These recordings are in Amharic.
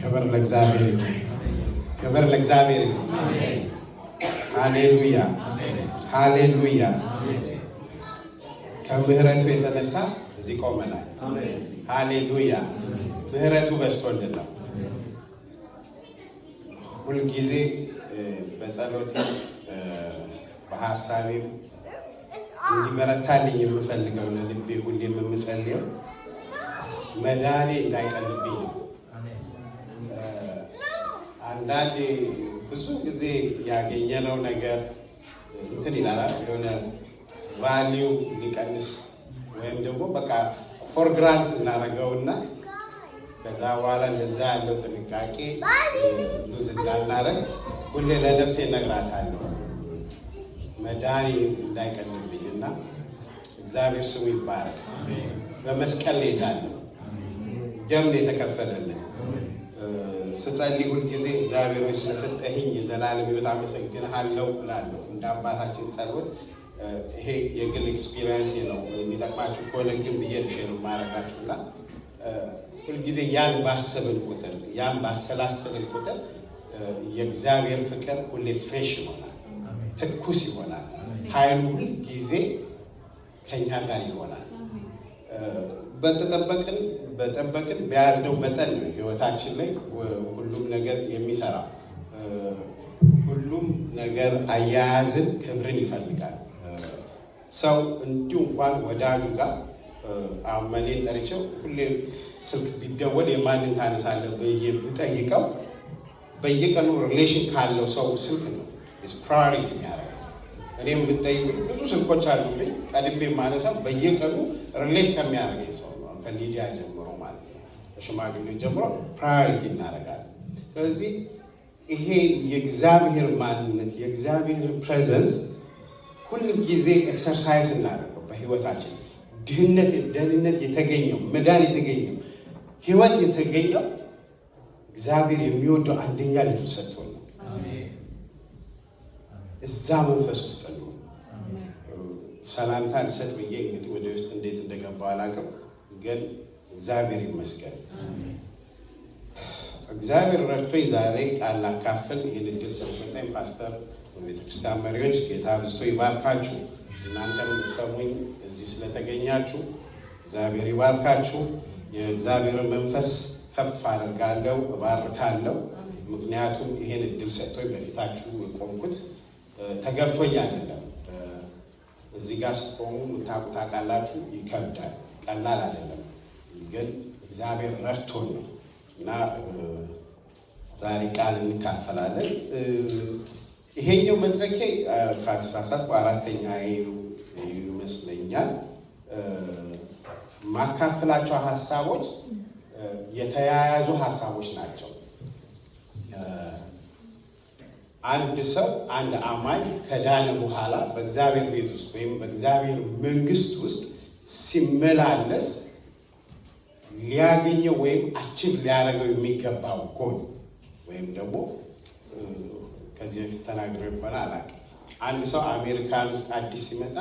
ክብር ለእግዚአብሔር ይሁን። ክብር ለእግዚአብሔር ይሁን። ሃሌሉያ ሃሌሉያ። ከምህረቱ የተነሳ እዚህ ቆመናል። ሃሌሉያ። ምህረቱ በዝቶልን ነው። ሁልጊዜ በጸሎቴ በሐሳቤም እንዲበረታልኝ የምፈልገው ለልቤ ሁሌም የምጸልየው መዳኔ እንዳይቀልብኝ ነው። አንዳንዴ ብዙ ጊዜ ያገኘነው ነገር እንትን ይላል የሆነ ቫሊዩ ሊቀንስ ወይም ደግሞ በቃ ፎር ግራንት እናደርገውና ከዛ በኋላ ለዛ ያለው ጥንቃቄ ብዙ እንዳናረግ ሁሌ ለነፍሴ እነግራታለሁ መዳኔ እንዳይቀልብኝ እና እግዚአብሔር ስሙ ይባረክ። በመስቀል ሄዳለሁ። ደም የተከፈለልን ስጸልይ ሁልጊዜ እግዚአብሔር ሆይ ስለሰጠኸኝ የዘላለም ሕይወት አመሰግንሃለሁ እላለሁ። እንደ አባታችን ጸሎት ይሄ የግል ኤክስፒሪየንስ ነው። የሚጠቅማችሁ ከሆነ ግን ብዬ ሼር ማረጋችሁና ሁልጊዜ ያን ባሰብን ቁጥር ያን ባሰላሰልን ቁጥር የእግዚአብሔር ፍቅር ሁሌ ፍሬሽ ይሆናል፣ ትኩስ ይሆናል። ኃይሉ ሁልጊዜ ከኛ ጋር ይሆናል። በጠበቅን በያዝነው መጠን ነው ህይወታችን ላይ ሁሉም ነገር የሚሰራው። ሁሉም ነገር አያያዝን ክብርን ይፈልጋል። ሰው እንዲሁ እንኳን ወዳጁ ጋር አሁን መሌን ጠርቼው ሁሌ ስልክ ቢደወል የማንን ታነሳለህ ብዬ ብጠይቀው በየቀኑ ሪሌሽን ካለው ሰው ስልክ ነው ፕራዮሪቲ የሚያደርገው። እኔም ብጠይቅ ብዙ ስልኮች አሉብኝ፣ ቀድሜ የማነሳው በየቀኑ ሪሌት ከሚያደርገኝ ሰው ነው። ከሊዲያ ጀምሮ ማለት ነው፣ ከሽማግሌዎች ጀምሮ ፕራዮሪቲ እናደርጋለን። ስለዚህ ይሄ የእግዚአብሔር ማንነት የእግዚአብሔርን ፕሬዘንስ ሁል ጊዜ ኤክሰርሳይዝ እናደርገው በህይወታችን። ደህንነት የተገኘው መዳን የተገኘው ህይወት የተገኘው እግዚአብሔር የሚወደው አንደኛ ልጁ ሰጥቶን ነው። እዛ መንፈስ ውስጥ ነው። ሰላምታ ልሰጥ ብዬ እንግዲህ ወደ ውስጥ እንዴት እንደገባው አላውቅም፣ ግን እግዚአብሔር ይመስገን። እግዚአብሔር ረድቶኝ ዛሬ ቃል ላካፍል ይህን ዕድል ስለሰጠኝ ፓስተር፣ ቤተክርስቲያን መሪዎች ጌታ አብዝቶ ይባርካችሁ። እናንተም ሰሙኝ እዚህ ስለተገኛችሁ እግዚአብሔር ይባርካችሁ። የእግዚአብሔርን መንፈስ ከፍ አደርጋለሁ፣ እባርካለሁ። ምክንያቱም ይሄን ዕድል ሰጥቶኝ በፊታችሁ የቆምኩት ተገብቶኝ አይደለም። እዚህ ጋር ስትቆሙ የምታውቁት ታውቃላችሁ፣ ይከብዳል፣ ቀላል አይደለም። ግን እግዚአብሔር ረድቶን ነው እና ዛሬ ቃል እንካፈላለን። ይሄኛው መድረኬ ከ14 በአራተኛ ይመስለኛል። ማካፈላቸው ሀሳቦች የተያያዙ ሀሳቦች ናቸው። አንድ ሰው አንድ አማኝ ከዳነ በኋላ በእግዚአብሔር ቤት ውስጥ ወይም በእግዚአብሔር መንግስት ውስጥ ሲመላለስ ሊያገኘው ወይም አቺቭ ሊያደርገው የሚገባው ጎል ወይም ደግሞ ከዚህ በፊት ተናግሬ ይሆናል አላውቅም። አንድ ሰው አሜሪካን ውስጥ አዲስ ሲመጣ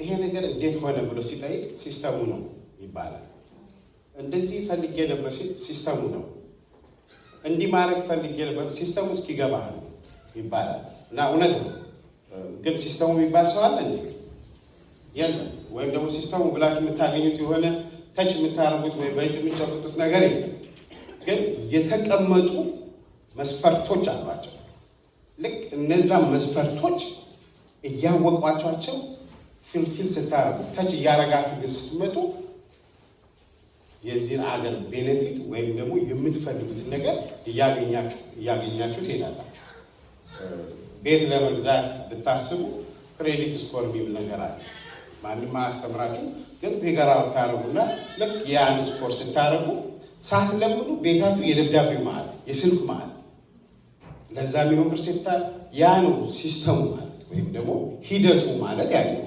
ይሄ ነገር እንዴት ሆነ ብሎ ሲጠይቅ ሲስተሙ ነው ይባላል። እንደዚህ ፈልጌ ነበር ሲል ሲስተሙ ነው፣ እንዲህ ማድረግ ፈልጌ ነበር ሲስተሙ እስኪገባህ ነው ይባላል። እና እውነት ነው። ግን ሲስተሙ የሚባል ሰው አለ እንዴ? የለም። ወይም ደግሞ ሲስተሙ ብላችሁ የምታገኙት የሆነ ተች የምታረጉት ወይ በእጅ የምትጨብጡት ነገር የለም። ግን የተቀመጡ መስፈርቶች አሏቸው። ልክ እነዛም መስፈርቶች እያወቋቸው ፊልፊል ስታረጉ ተች እያረጋችሁ ግን ስትመጡ የዚህን አገር ቤኔፊት ወይም ደግሞ የምትፈልጉትን ነገር እያገኛችሁ ትሄዳላችሁ። ቤት ለመግዛት ብታስቡ ክሬዲት ስኮር የሚል ነገር አለ። ማንም አያስተምራችሁ፣ ግን ፊገር አውት ታደርጉና ልክ ያን ስኮር ስታደርጉ ሳትለምዱ ቤታችሁ የደብዳቤ ማለት የስልክ ማለት ለዛ የሚሆን ብር ሲፍታል። ያ ነው ሲስተሙ ማለት ወይም ደግሞ ሂደቱ ማለት ያለው።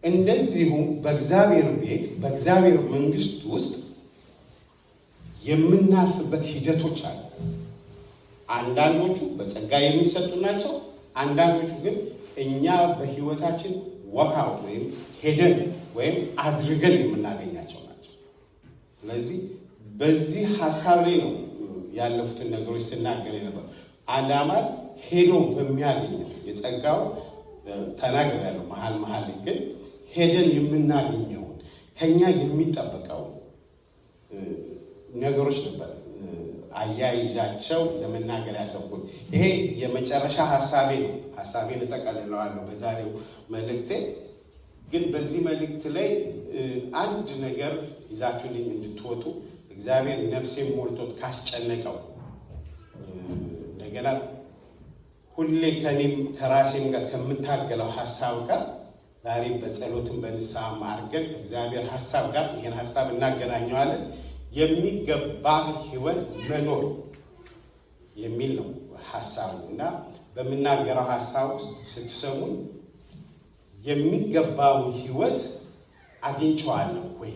እንደዚሁም በእግዚአብሔር ቤት በእግዚአብሔር መንግስት ውስጥ የምናልፍበት ሂደቶች አሉ። አንዳንዶቹ በጸጋ የሚሰጡ ናቸው። አንዳንዶቹ ግን እኛ በህይወታችን ወካውት ወይም ሄደን ወይም አድርገን የምናገኛቸው ናቸው። ስለዚህ በዚህ ሀሳብ ላይ ነው ያለፉትን ነገሮች ስናገር ነበር። አንድ አማኝ ሄዶ በሚያገኘው የጸጋው ተናግሬያለሁ። መሀል ግን ሄደን የምናገኘውን ከኛ የሚጠበቀው ነገሮች ነበር አያይዣቸው ለመናገር ያሰብኩት። ይሄ የመጨረሻ ሀሳቤ ነው። ሀሳቤን እጠቀልለዋለሁ በዛሬው መልእክቴ። ግን በዚህ መልእክት ላይ አንድ ነገር ይዛችሁልኝ እንድትወጡ እግዚአብሔር ነፍሴን ሞልቶት ካስጨነቀው እንደገና ሁሌ ከኔም ከራሴም ጋር ከምታገለው ሀሳብ ጋር ዛሬ በጸሎትም በንስሐም አድርገን ከእግዚአብሔር ሀሳብ ጋር ይህን ሀሳብ እናገናኘዋለን። የሚገባ ህይወት መኖር የሚል ነው ሀሳቡ እና በምናገረው ሀሳብ ውስጥ ስትሰሙን የሚገባውን ህይወት አግኝቼዋለሁ ወይ?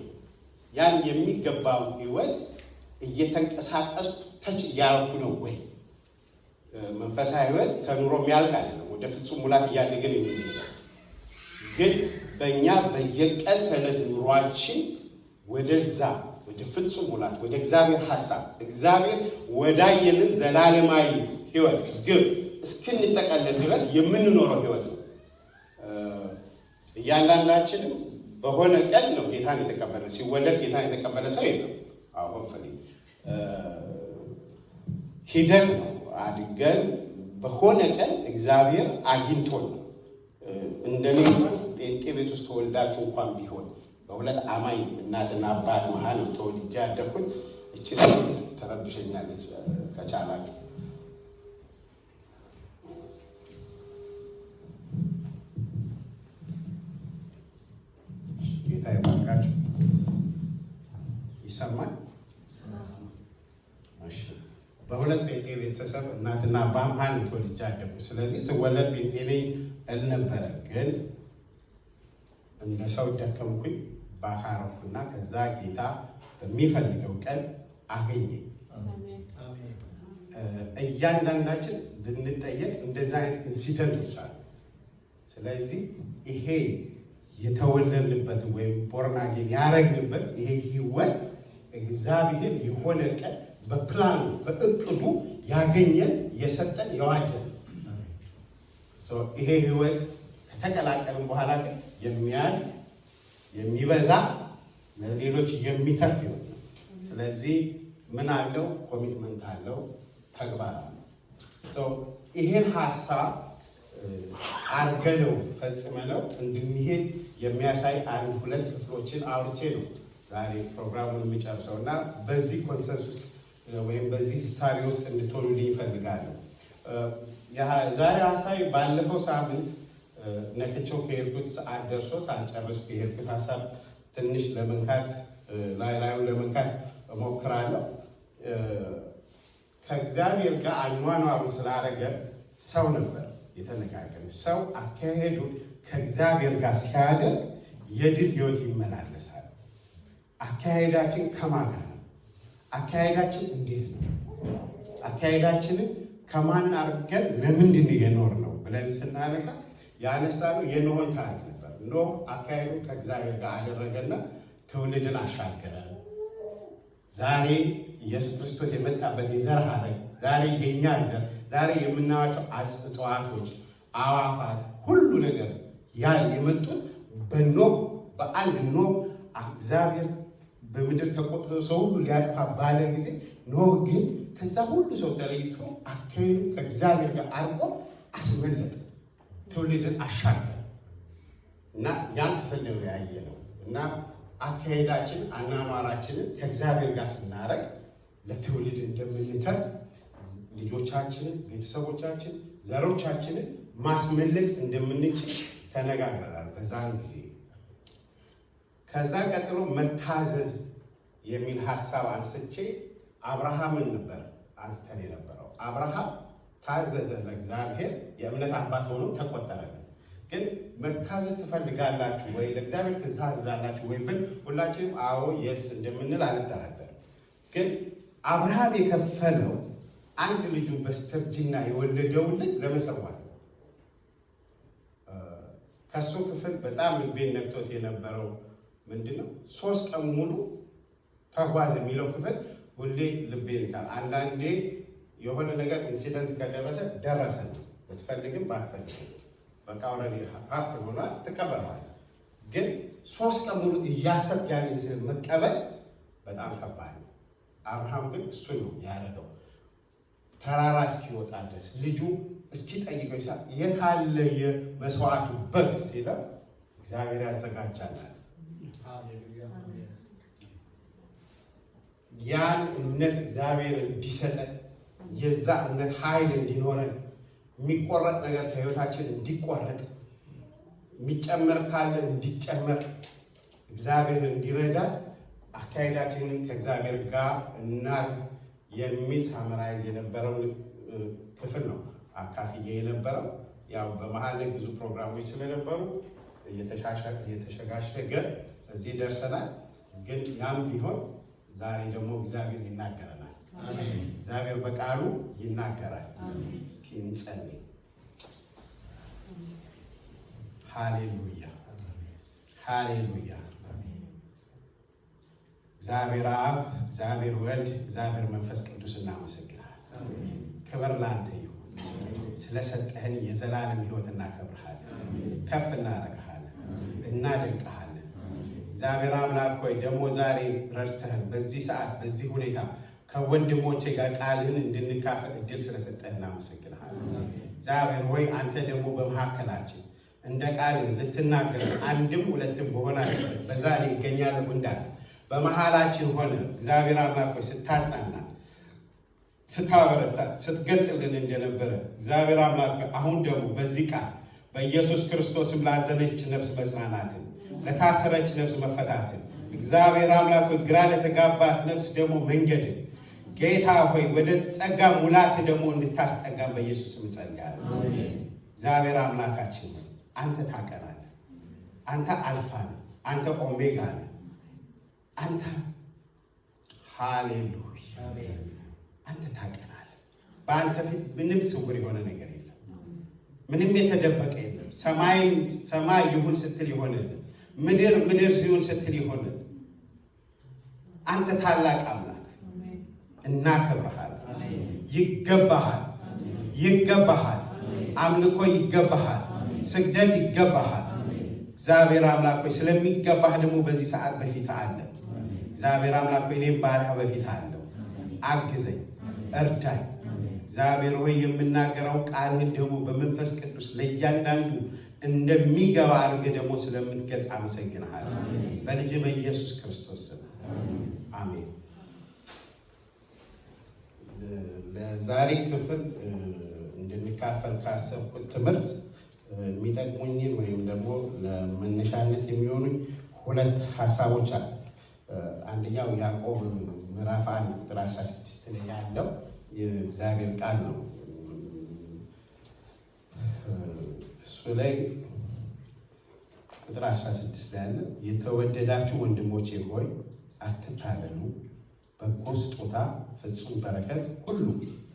ያን የሚገባውን ህይወት እየተንቀሳቀስኩ ተች እያደረኩ ነው ወይ? መንፈሳዊ ህይወት ተኑሮ የሚያልቅ አይደለም። ወደ ፍጹም ሙላት እያደገን የሚሄደው ግን በእኛ በየቀን ተዕለት ኑሯችን ወደዛ ወደ ፍጹም ሙላት ወደ እግዚአብሔር ሀሳብ እግዚአብሔር ወዳየልን ዘላለማዊ ህይወት ግብ እስክንጠቀለል ድረስ የምንኖረው ህይወት ነው። እያንዳንዳችንም በሆነ ቀን ነው ጌታን የተቀበለ። ሲወለድ ጌታን የተቀበለ ሰው የለም። አሁን ሂደት ነው። አድገን በሆነ ቀን እግዚአብሔር አግኝቶን ነው። እንደኔ ጴንጤ ቤት ውስጥ ተወልዳችሁ እንኳን ቢሆን በሁለት አማኝ እናትና አባት መሀል ተወልጄ ያደግኩት። እቺ ተረብሸኛለች። ከቻላችሁ ጌታ ይባርካችሁ። ይሰማል? እሺ። በሁለት ጴንጤ ቤተሰብ እናትና አባት መሀል ተወልጄ ያደግኩት። ስለዚህ ስወለድ ጴንጤ ነኝ አልነበረ፣ ግን እንደ ሰው ደከምኩኝ ባካረኩና ከዛ ጌታ በሚፈልገው ቀን አገኘኝ። እያንዳንዳችን ብንጠየቅ እንደዛ አይነት ኢንሲደንቶች አሉ። ስለዚህ ይሄ የተወለድንበት ወይም ቦርናጌን ያረግንበት ይሄ ህይወት እግዚአብሔር የሆነ ቀን በፕላኑ በእቅዱ ያገኘን የሰጠን የዋጀን ይሄ ህይወት ከተቀላቀልን በኋላ ግን የሚያድግ የሚበዛ ለሌሎች የሚተርፍ ህይወት ነው። ስለዚህ ምን አለው? ኮሚትመንት አለው፣ ተግባር አለው። ይሄን ሀሳብ አርገነው ፈጽመነው እንድንሄድ የሚያሳይ አንድ ሁለት ክፍሎችን አውርቼ ነው ዛሬ ፕሮግራሙን የሚጨርሰው እና በዚህ ኮንሰንስ ውስጥ ወይም በዚህ ሂሳቤ ውስጥ እንድትሆኑልኝ ይፈልጋለሁ። ዛሬ ሀሳቤ ባለፈው ሳምንት ነክቼው ከሄድኩት ሰዓት ደርሶ ሳልጨርስ ከሄድኩት ሀሳብ ትንሽ ለመንካት ላዩን ለመንካት እሞክራለሁ። ከእግዚአብሔር ጋር አኗኗሩ ስላደረገ ሰው ነበር የተነጋገረ። ሰው አካሄዱ ከእግዚአብሔር ጋር ሲያደርግ የድል ህይወት ይመላለሳል። አካሄዳችን ከማን ጋር ነው? አካሄዳችን እንዴት ነው? አካሄዳችንን ከማን አድርገን ለምንድን ነው የኖር ነው ብለን ስናነሳ ያነሳነው የኖህን ታሪክ ነበር። ኖህ አካሄዱን ከእግዚአብሔር ጋር አደረገና ትውልድን አሻገረ። ዛሬ ኢየሱስ ክርስቶስ የመጣበት የዘር ሐረግ ዛሬ የኛ ዘር ዛሬ የምናያቸው እጽዋቶች፣ አዋፋት ሁሉ ነገር ያ የመጡት በኖህ በአንድ ኖህ እግዚአብሔር በምድር ተቆጥቶ ሰው ሁሉ ሊያጠፋ ባለ ጊዜ ኖህ ግን ከዛ ሁሉ ሰው ተለይቶ አካሄዱ ከእግዚአብሔር ጋር አርቆ አስመለጠ፣ ትውልድን አሻገረ እና ያን ተፈልገው ያየ ነው እና አካሄዳችን አናኗራችንን ከእግዚአብሔር ጋር ስናረግ ለትውልድ እንደምንተርፍ ልጆቻችንን፣ ቤተሰቦቻችን፣ ዘሮቻችንን ማስመለጥ እንደምንችል ተነጋግረናል በዛን ጊዜ። ከዛ ቀጥሎ መታዘዝ የሚል ሀሳብ አንስቼ አብርሃምን ነበር አንስተን የነበረው። አብርሃም ታዘዘ ለእግዚአብሔር፣ የእምነት አባት ሆኖ ተቆጠረለት። ግን መታዘዝ ትፈልጋላችሁ ወይ? ለእግዚአብሔር ትታዘዛላችሁ ወይ ብል ሁላችንም አዎ የስ እንደምንል አልጠራጠርም። ግን አብርሃም የከፈለው አንድ ልጁ በስተርጅና የወለደውን ልጅ ለመሰዋት ነው። ከሱ ክፍል በጣም ልቤን ነክቶት የነበረው ምንድነው? 3 ቀን ሙሉ ተጓዘ የሚለው ክፍል ሁሌ ልቤ ይልካል። አንዳንዴ የሆነ ነገር ኢንሲደንት ከደረሰ ደረሰ ነው፣ ብትፈልግም ባትፈልግም በቃ ኦልሬዲ ሀፕን ሆኗል፣ ትቀበለዋል። ግን 3 ቀን ሙሉ እያሰብክ ያን ኢንሲደንት መቀበል በጣም ከባድ ነው። አብርሃም ግን እሱ ነው ያደረገው። ተራራ እስኪወጣ ድረስ ልጁ እስኪጠይቀው ይስሐቅ የታለ የመስዋዕቱ በግ ሲለው እግዚአብሔር ያዘጋጃናል። ያን እምነት እግዚአብሔር እንዲሰጠን የዛ እምነት ኃይል እንዲኖረን የሚቆረጥ ነገር ከህይወታችን እንዲቆረጥ የሚጨመር ካለ እንዲጨመር እግዚአብሔር እንዲረዳን አካሄዳችንን ከእግዚአብሔር ጋር እናድርግ የሚል ሳመራይዝ የነበረው ክፍል ነው አካፍዬ የነበረው። ያው በመሀል ላይ ብዙ ፕሮግራሞች ስለነበሩ እየተሸጋሸገ እዚህ ደርሰናል። ግን ያም ቢሆን ዛሬ ደግሞ እግዚአብሔር ይናገረናል። እግዚአብሔር በቃሉ ይናገራል። እስኪ እንጸልይ። ሃሌሉያ ሃሌሉያ። እግዚአብሔር አብ፣ እግዚአብሔር ወልድ፣ እግዚአብሔር መንፈስ ቅዱስ እናመሰግናለን። ክብር ላንተ ይሁን። ስለሰጠህን የዘላለም ሕይወት እናከብርሃለን፣ ከፍ እናደርግሃለን፣ እናደንቅሃለን። እግዚአብሔር አምላክ ሆይ ደግሞ ዛሬ ረድተህን በዚህ ሰዓት በዚህ ሁኔታ ከወንድሞቼ ጋር ቃልህን እንድንካፈል እድል ስለሰጠህን እናመሰግንሃለን። እግዚአብሔር ሆይ አንተ ደግሞ በመካከላችን እንደ ቃል ልትናገር አንድም ሁለትም በሆናችሁበት በዛ ላይ ይገኛለሁ እንዳልክ በመሃላችን ሆነ እግዚአብሔር አምላክ ሆይ ስታጽናና፣ ስታበረታ፣ ስትገልጥልን እንደነበረ እግዚአብሔር አምላክ አሁን ደግሞ በዚህ ቃል በኢየሱስ ክርስቶስም ላዘነች ነፍስ መጽናናትን፣ ለታሰረች ነፍስ መፈታትን፣ እግዚአብሔር አምላክ ሆይ ግራ ለተጋባት ነፍስ ደግሞ መንገድን ጌታ ሆይ ወደ ጸጋ ሙላት ደግሞ እንድታስጠጋም በኢየሱስ ስም ጸልያለሁ። እግዚአብሔር አምላካችን አንተ ታቀናለህ። አንተ አልፋ ነህ፣ አንተ ኦሜጋ ነህ። አንተ ሃሌሉያ፣ አንተ ታቀናለህ። በአንተ ፊት ምንም ስውር የሆነ ነገር የለም፣ ምንም የተደበቀ የለም። ሰማይ ይሁን ስትል ይሆንልን፣ ምድር ይሁን ስትል ይሆንልን። አንተ ታላቅ አምላክ እናከብርሃል። ይገባሃል፣ ይገባሃል። አምልኮ ይገባሃል፣ ስግደት ይገባሃል። እግዚአብሔር አምላክ ሆይ ስለሚገባህ ደግሞ በዚህ ሰዓት በፊት አለ። እግዚአብሔር አምላክ ሆይ እኔም ባሪያ በፊት አለው። አግዘኝ፣ እርዳኝ። እግዚአብሔር ሆይ የምናገረው ቃልህን ደግሞ በመንፈስ ቅዱስ ለእያንዳንዱ እንደሚገባ አድርገህ ደግሞ ስለምትገልጽ አመሰግንሃለሁ። በልጅ በኢየሱስ ክርስቶስ ስም አሜን። ለዛሬ ክፍል እንድንካፈል ካሰብኩት ትምህርት የሚጠቅሙኝን ወይም ደግሞ ለመነሻነት የሚሆኑኝ 2 ሀሳቦች አሉ። አንደኛው ያዕቆብ ምዕራፍ 1 ቁጥር 16 ላይ ያለው የእግዚአብሔር ቃል ነው። እሱ ላይ ቁጥር 16 ላይ ያለ የተወደዳችሁ ወንድሞቼ ሆይ አትታለሉ፣ በጎ ስጦታ ፍጹም በረከት ሁሉ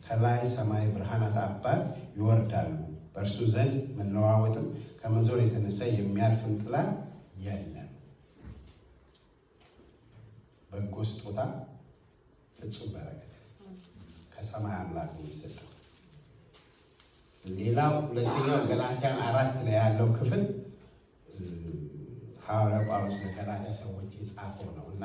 ከላይ ሰማይ ብርሃናት አባት ይወርዳሉ፣ በእርሱ ዘንድ መለዋወጥም ከመዞር የተነሳ የሚያልፍም ጥላ የለም። በጎ ስጦታ ፍጹም በረከት ከሰማይ አምላክ የሚሰጠው። ሌላው ሁለተኛው ገላትያን 4 ላይ ያለው ክፍል ሐዋርያው ጳውሎስ ለገላትያ ሰዎች የጻፈው ነው እና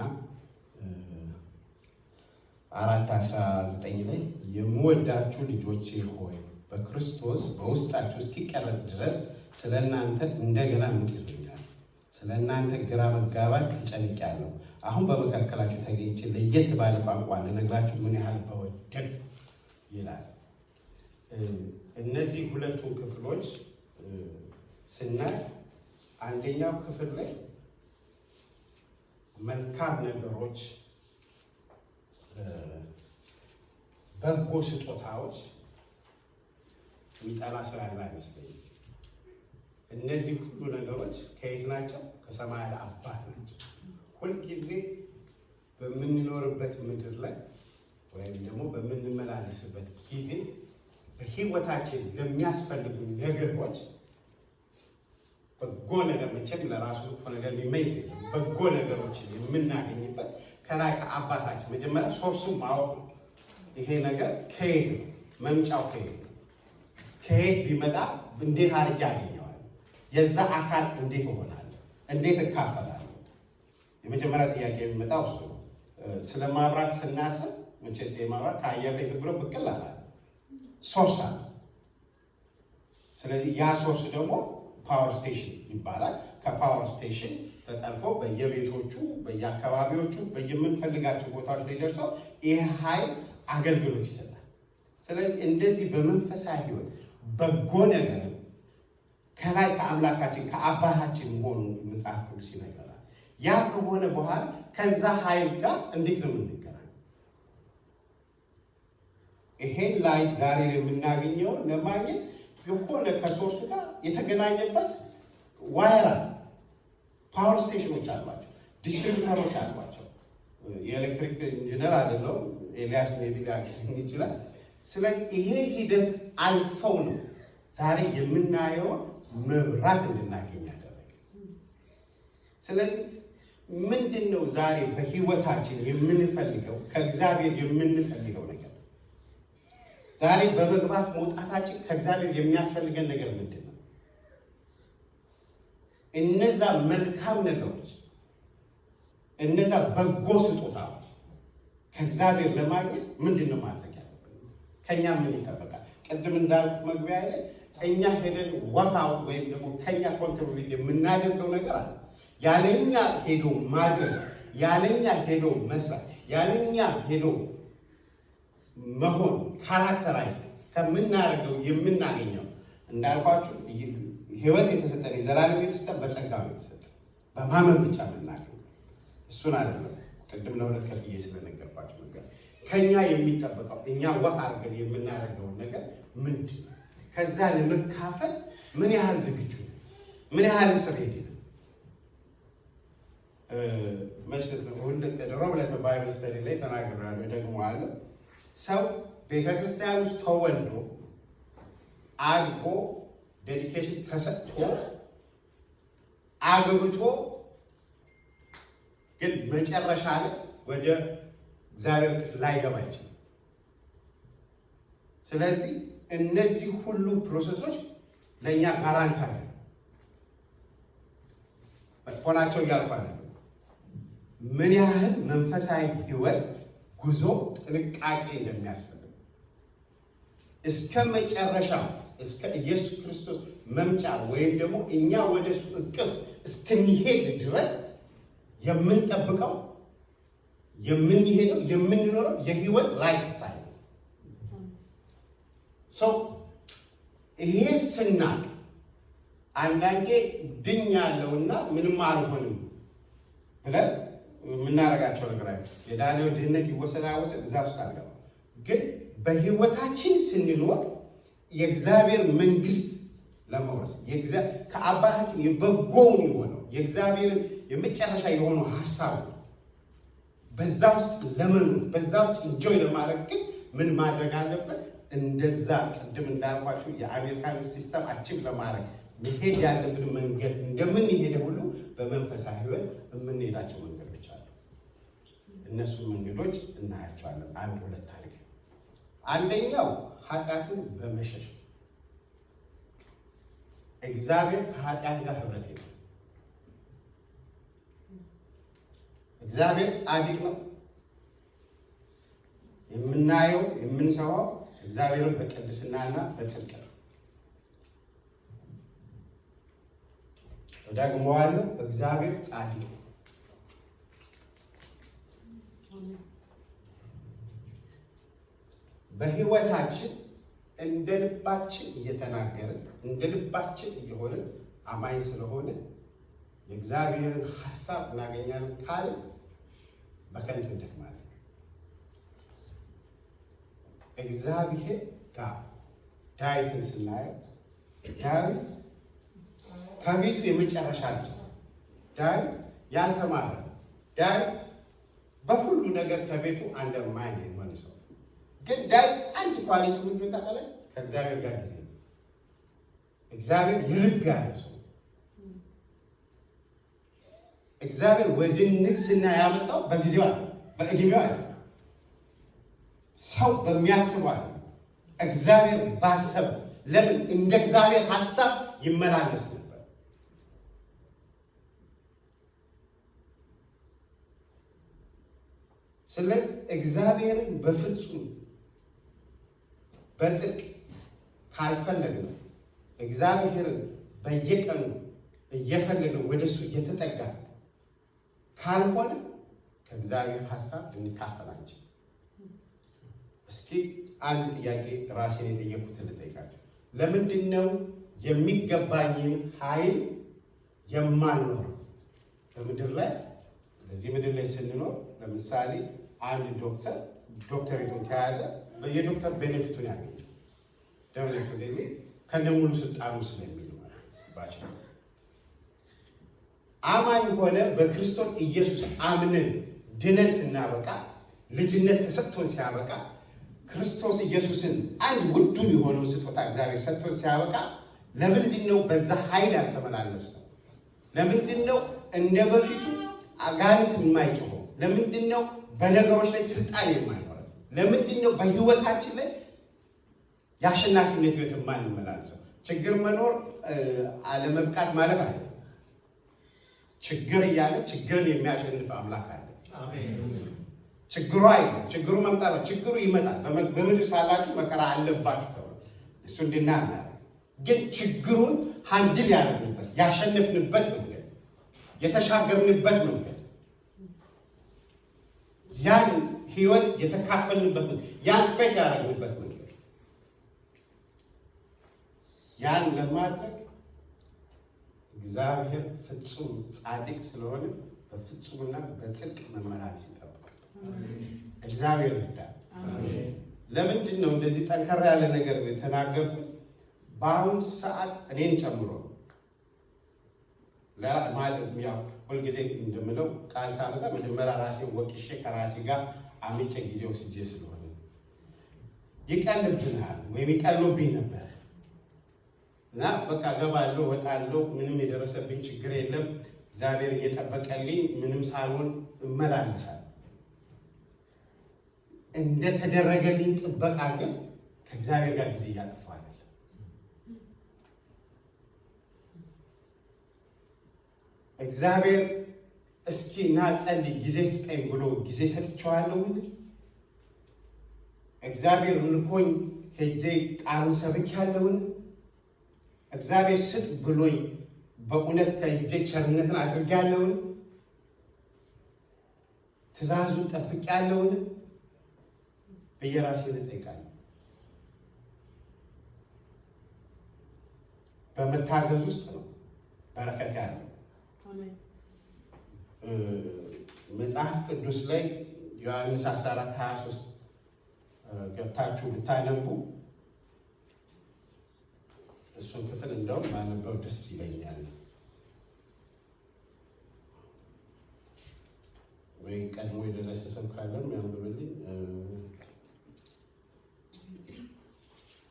4:19 ላይ የምወዳችሁ ልጆቼ ሆይ በክርስቶስ በውስጣችሁ እስኪቀረጽ ድረስ ስለ እናንተ እንደገና ምጥልኛል። ስለ እናንተ ግራ መጋባት ተጨንቄያለሁ። አሁን በመካከላችሁ ተገኝቼ ለየት ባለ ቋንቋ ልነግራችሁ ምን ያህል በወደድ ይላል። እነዚህ ሁለቱን ክፍሎች ስናይ አንደኛው ክፍል ላይ መልካም ነገሮች፣ በጎ ስጦታዎች የሚጠላ ሰው ያለ አይመስለኝም። እነዚህ ሁሉ ነገሮች ከየት ናቸው? ከሰማያት አባት ናቸው። ሁልጊዜ በምንኖርበት ምድር ላይ ወይም ደግሞ በምንመላለስበት ጊዜ በሕይወታችን ለሚያስፈልጉ ነገሮች በጎ ነገር መቼም ለራሱ መጥፎ ነገር የሚመኝ በጎ ነገሮችን የምናገኝበት ከላይ ከአባታችን መጀመሪያ ሶርሱን ማወቅ ነው። ይሄ ነገር ከየት ነው መምጫው? ከየት ቢመጣ እንዴት አድርጌ አገኘዋለሁ? የዛ አካል እንዴት እሆናለሁ? እንዴት እካፈላለሁ? የመጀመሪያ ጥያቄ የሚመጣው እሱ ነው። ስለ ማብራት ስናስብ መቼስ ማብራት ከአየር ላይ ዝም ብሎ ብቅል አላለ፣ ሶርስ አለ። ስለዚህ ያ ሶርስ ደግሞ ፓወር ስቴሽን ይባላል። ከፓወር ስቴሽን ተጠልፎ በየቤቶቹ በየአካባቢዎቹ በየምንፈልጋቸው ቦታዎች ላይ ደርሰው ይህ ኃይል አገልግሎት ይሰጣል። ስለዚህ እንደዚህ በመንፈሳዊ ሕይወት በጎ ነገር ከላይ ከአምላካችን ከአባታችን መሆኑ መጽሐፍ ቅዱስ ይነግረናል። ያ ከሆነ በኋላ ከዛ ኃይል ጋር እንዴት ነው የምንገናኘው? ይሄን ላይ ዛሬ የምናገኘውን ለማግኘት የሆነ ከሶርሱ ጋር የተገናኘበት ዋየር አለ። ፓወር ስቴሽኖች አሏቸው፣ ዲስትሪቢዩተሮች አሏቸው። የኤሌክትሪክ ኢንጂነር አይደለሁም፣ ኤልያስ ሜቢ ሊያግዘኝ ይችላል። ስለዚህ ይሄ ሂደት አልፈው ነው ዛሬ የምናየውን መብራት እንድናገኝ ያደረገ። ስለዚህ ምንድን ነው ዛሬ በህይወታችን የምንፈልገው ከእግዚአብሔር የምንፈልገው ነገር? ዛሬ በመግባት መውጣታችን ከእግዚአብሔር የሚያስፈልገን ነገር ምንድን ነው? እነዛ መልካም ነገሮች፣ እነዛ በጎ ስጦታዎች ከእግዚአብሔር ለማግኘት ምንድን ነው ማድረግ ያለብን? ከእኛ ምን ይጠበቃል? ቅድም እንዳልኩት መግቢያ ላይ እኛ ሄደን ዋጋው ወይም ደግሞ ከኛ ኮንትሪቢዩት የምናደርገው ነገር አለ። ያለኛ ሄዶ ማድረግ፣ ያለኛ ሄዶ መስራት፣ ያለኛ ሄዶ መሆን ካራክተራይዝ ከምናደርገው የምናገኘው እንዳልኳችሁ ህይወት የተሰጠን የዘላለም የተሰጠን በጸጋ ነው የተሰጠን፣ በማመን ብቻ የምናገኘው እሱን አይደለም። ቅድም ለሁለት ከፍዬ ስለነገርኳችሁ ነገር ከኛ የሚጠበቀው እኛ ወቅ አድርገን የምናደርገውን ነገር ምንድን ነው? ከዛ ለመካፈል ምን ያህል ዝግጁ ነው? ምን ያህል ስር ሄድ ነው? መሽት ሮብ ዕለት ባይብል ስተዲ ላይ ተናግሬያለሁ፣ ደግሞ አለ ሰው ቤተክርስቲያን ውስጥ ተወልዶ አድጎ ዴዲኬሽን ተሰጥቶ አግብቶ ግን መጨረሻ ላይ ወደ እግዚአብሔር ክፍል ላይገባ ይችላል። ስለዚህ እነዚህ ሁሉ ፕሮሰሶች ለእኛ ጋራንቲ አለ። መጥፎ ናቸው እያልኩ አይደለም። ምን ያህል መንፈሳዊ ህይወት ጉዞ ጥንቃቄ እንደሚያስፈልግ እስከ መጨረሻ እስከ ኢየሱስ ክርስቶስ መምጫ ወይም ደግሞ እኛ ወደ እሱ እቅፍ እስክንሄድ ድረስ የምንጠብቀው የምንሄደው የምንኖረው የህይወት ላይፍ ስታይል ሰው ይሄን ስናቅ አንዳንዴ ድኛለሁና ምንም አልሆንም ብለን የምናደርጋቸው ነገር አለ። የዳነው ድህነት ይወሰድ አይወሰድ እዛ ውስጥ አለ። ግን በህይወታችን ስንኖር የእግዚአብሔር መንግስት ለመውረስ ከአባታችን የበጎውን የሆነው የእግዚአብሔርን የመጨረሻ የሆነው ሀሳብ በዛ ውስጥ ለመኖር በዛ ውስጥ እንጆይ ለማድረግ ግን ምን ማድረግ አለበት? እንደዛ ቅድም እንዳልኳችሁ የአሜሪካን ሲስተም አቺቭ ለማድረግ መሄድ ያለብን መንገድ እንደምንሄደ ሁሉ በመንፈሳዊ ህይወት የምንሄዳቸው መንገዶች አሉ። እነሱ መንገዶች እናያቸዋለን። አንድ ሁለት ታሪክ። አንደኛው ኃጢአትን በመሸሽ እግዚአብሔር ከኃጢአት ጋር ህብረት የለም። እግዚአብሔር ጻድቅ ነው። የምናየው የምንሰማው እግዚአብሔርን በቅድስናና በጽድቅ ነው። ደግሞዋለሁ፣ እግዚአብሔር ጻድቅ ነው። በህይወታችን እንደ ልባችን እየተናገርን እንደ ልባችን እየሆንን አማኝ ስለሆነ የእግዚአብሔርን ሐሳብ እናገኛለን ካልን በከንቱ እንደክማለን። እግዚአብሔር ጋር ዳዊትን ስናየው ዳዊት ከቤቱ የመጨረሻ ልጅ፣ ዳዊት ያልተማረ፣ ዳዊት በሁሉ ነገር ከቤቱ አንደርማይን የሆነ ሰው፣ ግን ዳዊት አንድ ኳሊቲ ምንድን ታውቃለህ? ከእግዚአብሔር ጋር ጊዜ ነው። እግዚአብሔር የልብ ያለው ሰው፣ እግዚአብሔር ወደ ንግስና ያመጣው በጊዜው አለ። በእድሜው አይደለም፣ ሰው በሚያስበው አይደለም፣ እግዚአብሔር ባሰበ። ለምን? እንደ እግዚአብሔር ሐሳብ ይመላለስ ነበር። ስለዚህ እግዚአብሔርን በፍጹም በጽድቅ ካልፈለግነው፣ እግዚአብሔርን በየቀኑ እየፈለግነው ወደሱ እየተጠጋ ካልሆነ ከእግዚአብሔር ሐሳብ ልንካፈላችን። እስኪ አንድ ጥያቄ ራሴን የጠየኩትን ልጠይቃቸው። ለምንድን ነው የሚገባኝን ኃይል የማልኖረው? በምድር ላይ በዚህ ምድር ላይ ስንኖር ለምሳሌ አንድ ዶክተሬቱን ከያዘ የዶክተር ቤኔፊቱን ያገኛል። ቤኔፊቱ ከነሙሉ ስልጣኑ ስለሚል ማለት ነው። አማኝ ሆነ በክርስቶስ ኢየሱስ አምነን ድነን ስናበቃ፣ ልጅነት ተሰጥቶን ሲያበቃ፣ ክርስቶስ ኢየሱስን አንድ ውዱን የሆነው ስጦታ እግዚአብሔር ሰጥቶን ሲያበቃ፣ ለምንድን ነው በዛ ኃይል ያልተመላለስነው? ለምንድን ነው እንደ በፊቱ አጋንንት የማይጮኸው? ለምንድን ነው በነገሮች ላይ ስልጣን የማይኖረው? ለምንድን ነው በህይወታችን ላይ የአሸናፊነት ህይወት የማንመላለሰው? ችግር መኖር አለመብቃት ማለት አለ። ችግር እያለ ችግርን የሚያሸንፍ አምላክ አለ። ችግሩ አይደለም፣ ችግሩ መምጣት፣ ችግሩ ይመጣል። በምድር ሳላችሁ መከራ አለባችሁ ተብሎ እሱ እንድናና ግን ችግሩን ሃንድል ያደረግንበት ያሸነፍንበት መንገድ፣ የተሻገርንበት መንገድ፣ ያን ህይወት የተካፈልንበት መንገድ፣ ያን ፌስ ያደረግንበት መንገድ፣ ያን ለማድረግ እግዚአብሔር ፍጹም ጻድቅ ስለሆነ በፍጹምና በጽድቅ መመላለስ ይጠብቃል። እግዚአብሔር ይርዳል። ለምንድን ነው እንደዚህ ጠንከር ያለ ነገር የተናገርኩት? በአሁኑ ሰዓት እኔን ጨምሮ ሁልጊዜ እንደምለው ቃል ሳመጣ መጀመሪያ ራሴን ወቅሼ ከራሴ ጋር አምጬ ጊዜ ወስጄ ስለሆነ ይቀልብናል ወይም ይቀሉብኝ ነበር እና በቃ ገባለሁ ወጣለሁ፣ ምንም የደረሰብኝ ችግር የለም፣ እግዚአብሔር እየጠበቀልኝ ምንም ሳልሆን እመላለሳለሁ። እንደተደረገልኝ ጥበቃ ግን ከእግዚአብሔር ጋር ጊዜ እያጠፋሁ አይደለም። እግዚአብሔር እስኪ ና ጸልይ ጊዜ ስጠኝ ብሎ ጊዜ ሰጥቼዋለሁ። እግዚአብሔር ልኮኝ ሄጄ ቃሉን ሰብኬያለሁን? እግዚአብሔር ስጥ ብሎኝ በእውነት ከእጄ ቸርነትን አድርጌያለሁን? ትእዛዙን ጠብቄያለሁን ብዬ ራሴን እጠይቃለሁ። በመታዘዝ ውስጥ ነው በረከት ያለው። መጽሐፍ ቅዱስ ላይ ዮሐንስ 14:23 ገብታችሁ ብታነቡ እሱን ክፍል እንደውም ማነበው ደስ ይለኛል። ወይ ቀድሞ የደረሰ ሰው ካለን ያንብብልኝ።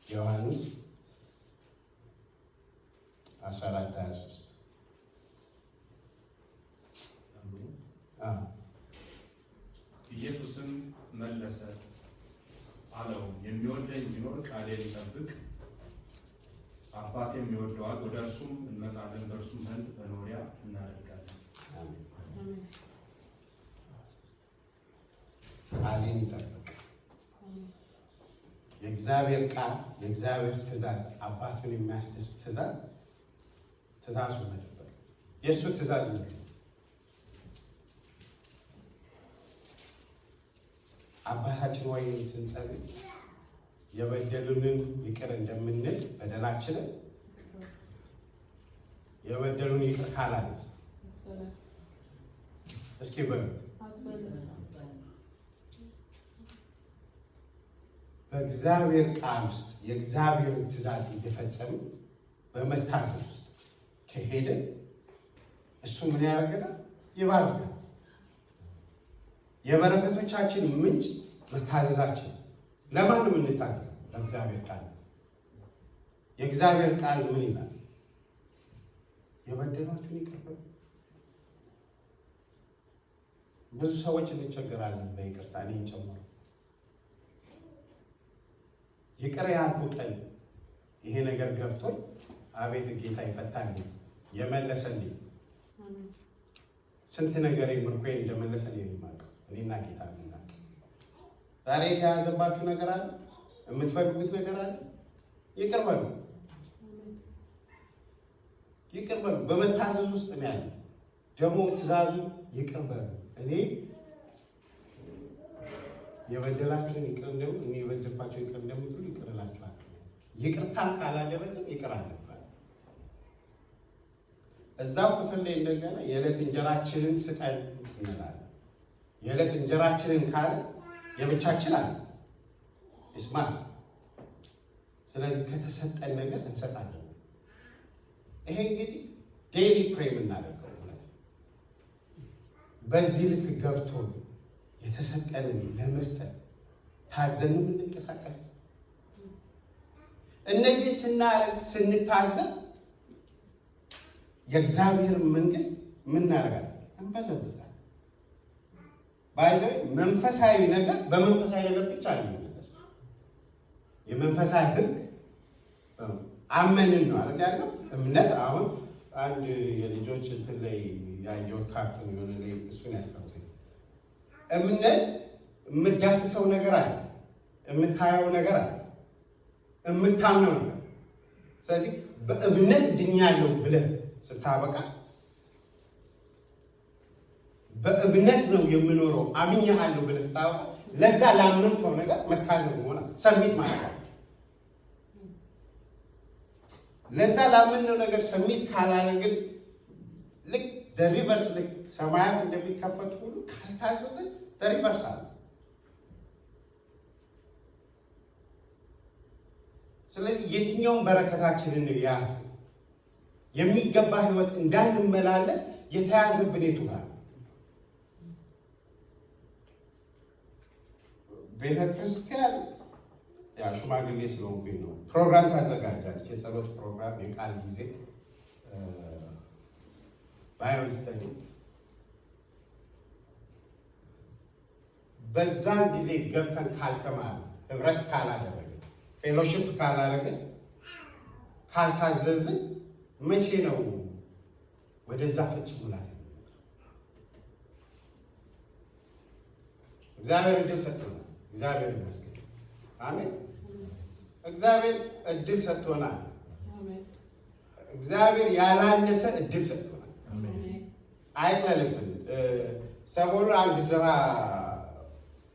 ዮሐንስ 14:23 ኢየሱስም መለሰ አለው፣ የሚወደኝ ቢኖር ቃሌን ይጠብቅ፣ አባቴም ይወደዋል፣ ወደ እርሱም እንመጣለን፣ በእርሱም ዘንድ መኖሪያ እናደርጋለን። ቃሌን ይጠብቅ። የእግዚአብሔር ቃል፣ የእግዚአብሔር ትእዛዝ፣ አባቱን የሚያስደስት ትእዛዝ፣ ትእዛዙ መጠበቅ። የእሱ ትእዛዝ ምንድን ነው? አባታችን ሆይ ስንጸልይ የበደሉንን ይቅር እንደምንል በደላችንን የበደሉን ይቅር ካላንስ እስኪ በሉት። በእግዚአብሔር ቃል ውስጥ የእግዚአብሔርን ትእዛዝ እየፈጸምን በመታዘዝ ውስጥ ከሄደን እሱ ምን ያደርገናል? ይባርካል። የበረከቶቻችን ምንጭ መታዘዛችን። ለማን ነው የምንታዘዘው? ለእግዚአብሔር ቃል። የእግዚአብሔር ቃል ምን ይላል? የበደሏችሁን ይቅር በሉ። ብዙ ሰዎች እንቸገራለን በይቅርታ እኔን ጨምሮ። ይቅር ያልኩ ቀን ይሄ ነገር ገብቶኝ አቤት ጌታ ይፈታልኝ የመለሰልኝ ስንት ነገር ምርኮዬ እንደመለሰልኝ የማውቀው እኔና ጌታ እናውቅ። ዛሬ የተያዘባችሁ ነገር አለ፣ የምትፈልጉት ነገር አለ፣ ይቅር በሉ፣ ይቅር በሉ። በመታዘዝ ውስጥ ነው ያለው ደግሞ ትእዛዙ ይቅር በሉ። እኔ የበደላችሁን ይቅር እንደሙ እኔ የበደልኳችሁ ይቅር እንደምትሉ ይቅር እላችኋለሁ። ይቅርታን ካላደረግን ይቅር አንባል። እዛው ክፍል ላይ እንደገና የዕለት እንጀራችንን ስጠን እንላለን። የዕለት እንጀራችንን ካለ የብቻችን አለ እስማስ። ስለዚህ ከተሰጠን ነገር እንሰጣለን። ይሄ እንግዲህ ዴይሊ ፕሬይ የምናደርገው በዚህ ልክ ገብቶ የተሰጠንን ለመስጠት ታዘን የምንንቀሳቀስ። እነዚህ ስናደርግ ስንታዘዝ የእግዚአብሔር መንግስት ምን እናደርጋለን? እንበዘብዛለን። ባይዘው መንፈሳዊ ነገር በመንፈሳዊ ነገር ብቻ ነው የሚመለሰው። የመንፈሳዊ ህግ አመንን ነው አይደል ያለው እምነት። አሁን አንድ የልጆች እንትን ላይ ያየሁት ካርቱን የሆነ ላይ እሱን ያስታውሰኝ። እምነት የምዳስሰው ነገር አለ፣ የምታየው ነገር አለ፣ የምታምነው ነገር። ስለዚህ በእምነት ድኛለሁ ብለን ስታበቃ በእምነት ነው የምኖረው አምኛለሁ ብለን ስታበቃ ለዛ ላመንከው ነገር መታዘዝ ሆነ ሰሚት ማለት ነው። ለዛ ላመንነው ነገር ሰሚት ካላደረግን ልክ ሪቨርስ ልክ ሰማያት እንደሚከፈቱ ሁሉ ካልታዘዝን ሪቨርስ አለ። ስለዚህ የትኛውን በረከታችንን ነው የያዝ የሚገባ ህይወት እንዳንመላለስ የተያዘብን የቱ ጋር? ቤተክርስቲያን ያው ሽማግሌ ስለሆንኩኝ ነው ፕሮግራም ታዘጋጃለች። የጸሎት ፕሮግራም፣ የቃል ጊዜ፣ ባይብል ስተዲ። በዛን ጊዜ ገብተን ካልተማርን፣ ህብረት ካላደረግን፣ ፌሎሺፕ ካላደረግን፣ ካልታዘዝን መቼ ነው ወደዛ ፍጹም ሙላት? እግዚአብሔር እድል ሰጥቶናል። እግዚአብሔር ይመስገን። አሜን። እግዚአብሔር እድል ሰጥቶናል። እግዚአብሔር ያላነሰ እድል ሰጥቶናል። አይቅለልብን። ሰሞኑን አንድ ስራ